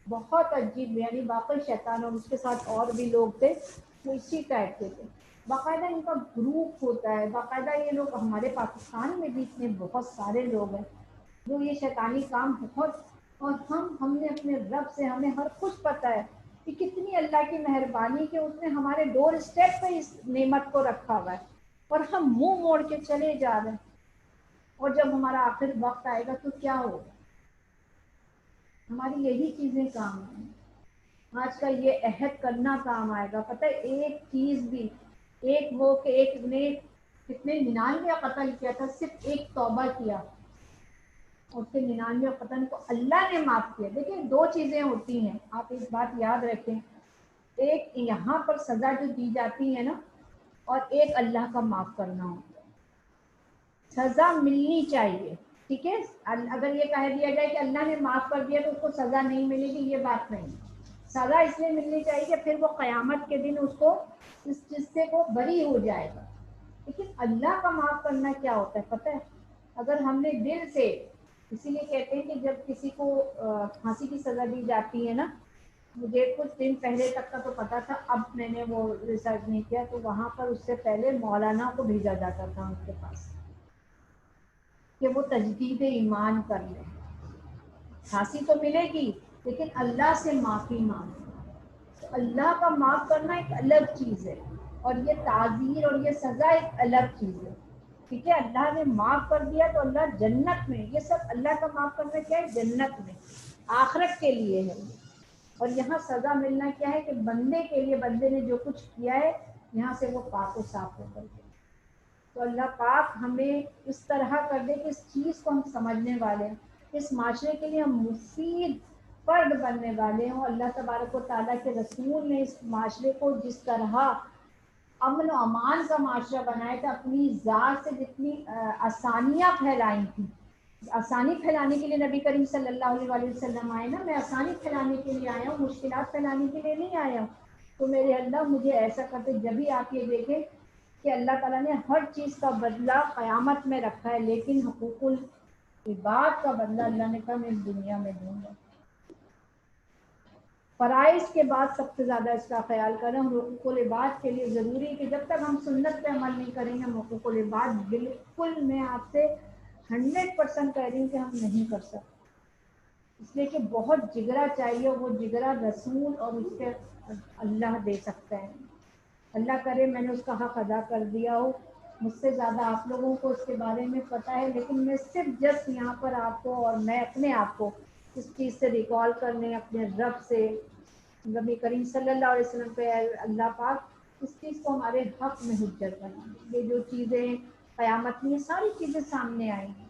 بہت عجیب. یعنی واقعی شیطان، اور اس کے ساتھ اور بھی لوگ تھے وہ اسی ٹائپ کے تھے. باقاعدہ ان کا گروپ ہوتا ہے، باقاعدہ یہ لوگ ہمارے پاکستان میں بھی اتنے بہت سارے لوگ ہیں جو یہ شیطانی کام بہت. اور ہم نے اپنے رب سے، ہمیں ہر کچھ پتہ ہے کہ کتنی اللہ کی مہربانی کہ اس نے ہمارے ڈور اسٹیپ پہ اس نعمت کو رکھا ہوا ہے، اور ہم منہ موڑ کے چلے جا رہے ہیں. اور جب ہمارا آخر وقت آئے گا تو کیا ہوگا؟ ہماری یہی چیزیں کام آئیں. آج کا یہ عہد کرنا کام آئے گا. پتہ ہے ایک چیز بھی، ایک وہ کہ ایک نے کتنے 99 قتل کیا تھا، صرف ایک توبہ کیا اور پھر 99 قتل کو اللہ نے معاف کیا. دیکھیں 2 چیزیں ہوتی ہیں، آپ ایک بات یاد رکھیں، ایک یہاں پر سزا جو دی جاتی ہے نا، اور ایک اللہ کا معاف کرنا ہوتا ہے. سزا ملنی چاہیے، ٹھیک ہے. اگر یہ کہہ دیا جائے کہ اللہ نے معاف کر دیا تو اس کو سزا نہیں ملے گی، یہ بات نہیں. سزا اس لیے ملنی چاہیے کہ پھر وہ قیامت کے دن اس کو اس چیز سے وہ بری ہو جائے گا. لیکن اللہ کا معاف کرنا کیا ہوتا ہے پتہ ہے؟ اگر ہم نے دل سے، اسی لیے کہتے ہیں کہ جب کسی کو پھانسی کی سزا دی جاتی ہے نا، مجھے کچھ دن پہلے تک کا تو پتا تھا، اب میں نے وہ ریسرچ نہیں کیا، تو وہاں پر اس سے پہلے مولانا کو بھیجا جاتا تھا ان کے پاس کہ وہ تجدید ایمان کر لیں. پھانسی تو ملے گی لیکن اللہ سے معافی مانگے. تو اللہ کا معاف کرنا ایک الگ چیز ہے، اور یہ تعزیر اور یہ سزا ایک الگ چیز ہے. ٹھیک ہے، اللہ نے معاف کر دیا تو اللہ جنت میں، یہ سب اللہ کا معاف کرنا کیا ہے؟ جنت میں، آخرت کے لیے ہے. اور یہاں سزا ملنا کیا ہے کہ بندے کے لیے، بندے نے جو کچھ کیا ہے یہاں سے وہ پاک و صاف ہو کر کے. تو اللہ پاک ہمیں اس طرح کر دے کہ اس چیز کو ہم سمجھنے والے ہیں، اس معاشرے کے لیے ہم مفید فرد بننے والے ہوں. اللہ تبارک و تعالیٰ کے رسول نے اس معاشرے کو جس طرح امن و امان کا معاشرہ بنایا تھا، اپنی ذات سے جتنی آسانیاں پھیلائی تھیں، آسانی پھیلانے کے لیے نبی کریم صلی اللہ علیہ وسلم آئے نا. میں آسانی پھیلانے کے لیے آیا ہوں، مشکلات پھیلانے کے لیے نہیں آیا ہوں. تو میرے اللہ مجھے ایسا کرتے. جب بھی آپ یہ دیکھیں کہ اللہ تعالیٰ نے ہر چیز کا بدلہ قیامت میں رکھا ہے، لیکن حقوق العباد کا بدلہ اللہ نے کہا میں اس دنیا میں دوں گا. فرائض کے بعد سب سے زیادہ اس کا خیال کریں. ہم حقوق العباد کے لیے ضروری ہے کہ جب تک ہم سنت پہ عمل نہیں کریں گے، ہم حقوق العباد بالکل، میں آپ سے 100% کہہ رہی ہوں کہ ہم نہیں کر سکتے. اس لیے کہ بہت جگرا چاہیے، وہ جگرا رسول اور اس کے اللہ دے سکتا ہے. اللہ کرے میں نے اس کا حق ادا کر دیا ہو. مجھ سے زیادہ آپ لوگوں کو اس کے بارے میں پتہ ہے، لیکن میں صرف جسٹ یہاں پر آپ کو اور میں اپنے آپ کو اس چیز سے ریکال کرنے، اپنے رب سے، نبی کریم صلی اللہ علیہ وسلم پہ، اللہ پاک اس چیز کو ہمارے حق میں حجت بنا. یہ جو چیزیں قیامت میں ساری چیزیں سامنے آئیں گی،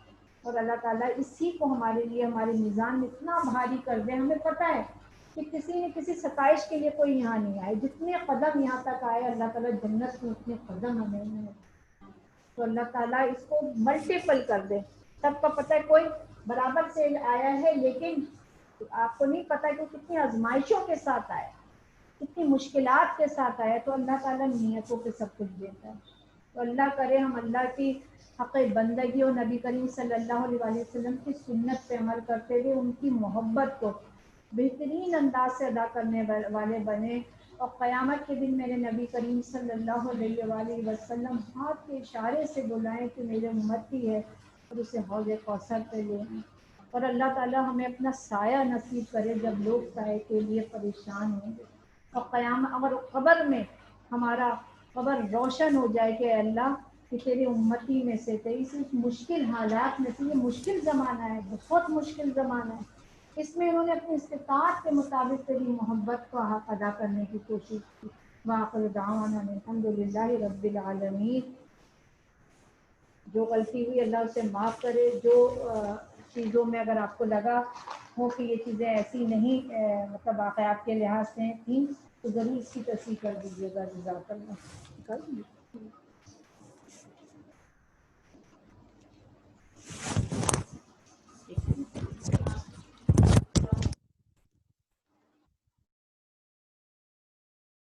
اور اللہ تعالیٰ اسی کو ہمارے لیے ہمارے میزان میں اتنا بھاری کر دے. ہمیں پتہ ہے کہ کسی نے کسی ستائش کے لیے کوئی یہاں نہیں آئے. جتنے قدم یہاں تک آئے اللہ تعالیٰ جنت میں اتنے قدم ہمیں. تو اللہ تعالیٰ اس کو ملٹیپل کر دے. سب کا پتہ ہے کوئی برابر سے آیا ہے، لیکن آپ کو نہیں پتا کہ کتنی آزمائشوں کے ساتھ آیا، کتنی مشکلات کے ساتھ آیا، تو اللہ تعالیٰ نیتوں پہ سب کچھ دیتا ہے۔ تو اللہ کرے ہم اللہ کی حق بندگی اور نبی کریم صلی اللہ علیہ وسلم کی سنت پہ عمل کرتے ہوئے ان کی محبت کو بہترین انداز سے ادا کرنے والے بنے، اور قیامت کے دن میرے نبی کریم صلی اللہ علیہ وآلہ وسلم ہاتھ کے اشارے سے بلائیں کہ میرے امتی ہے، اور اسے حوض کوثر پہ لے آئیں، اور اللہ تعالیٰ ہمیں اپنا سایہ نصیب کرے جب لوگ سائے کے لیے پریشان ہوں گے، اور قیامت اور قبر میں ہمارا قبر روشن ہو جائے کہ اے اللہ کہ تیری امتی میں سے تھے، اس مشکل حالات میں سے، یہ مشکل زمانہ ہے، بہت مشکل زمانہ ہے، اس میں انہوں نے اپنی استطاعت کے مطابق تیری محبت کو حق ادا کرنے کی کوشش کی۔ وآخر دعوانا الحمدللہ رب العالمین۔ جو غلطی ہوئی اللہ اسے معاف کرے، جو چیزوں میں اگر آپ کو لگا ہو کہ یہ چیزیں ایسی نہیں مطلب واقعات کے لحاظ سے تھیں تو ضرور اس کی تصحیح کر دیجیے گا۔ جزاک اللہ۔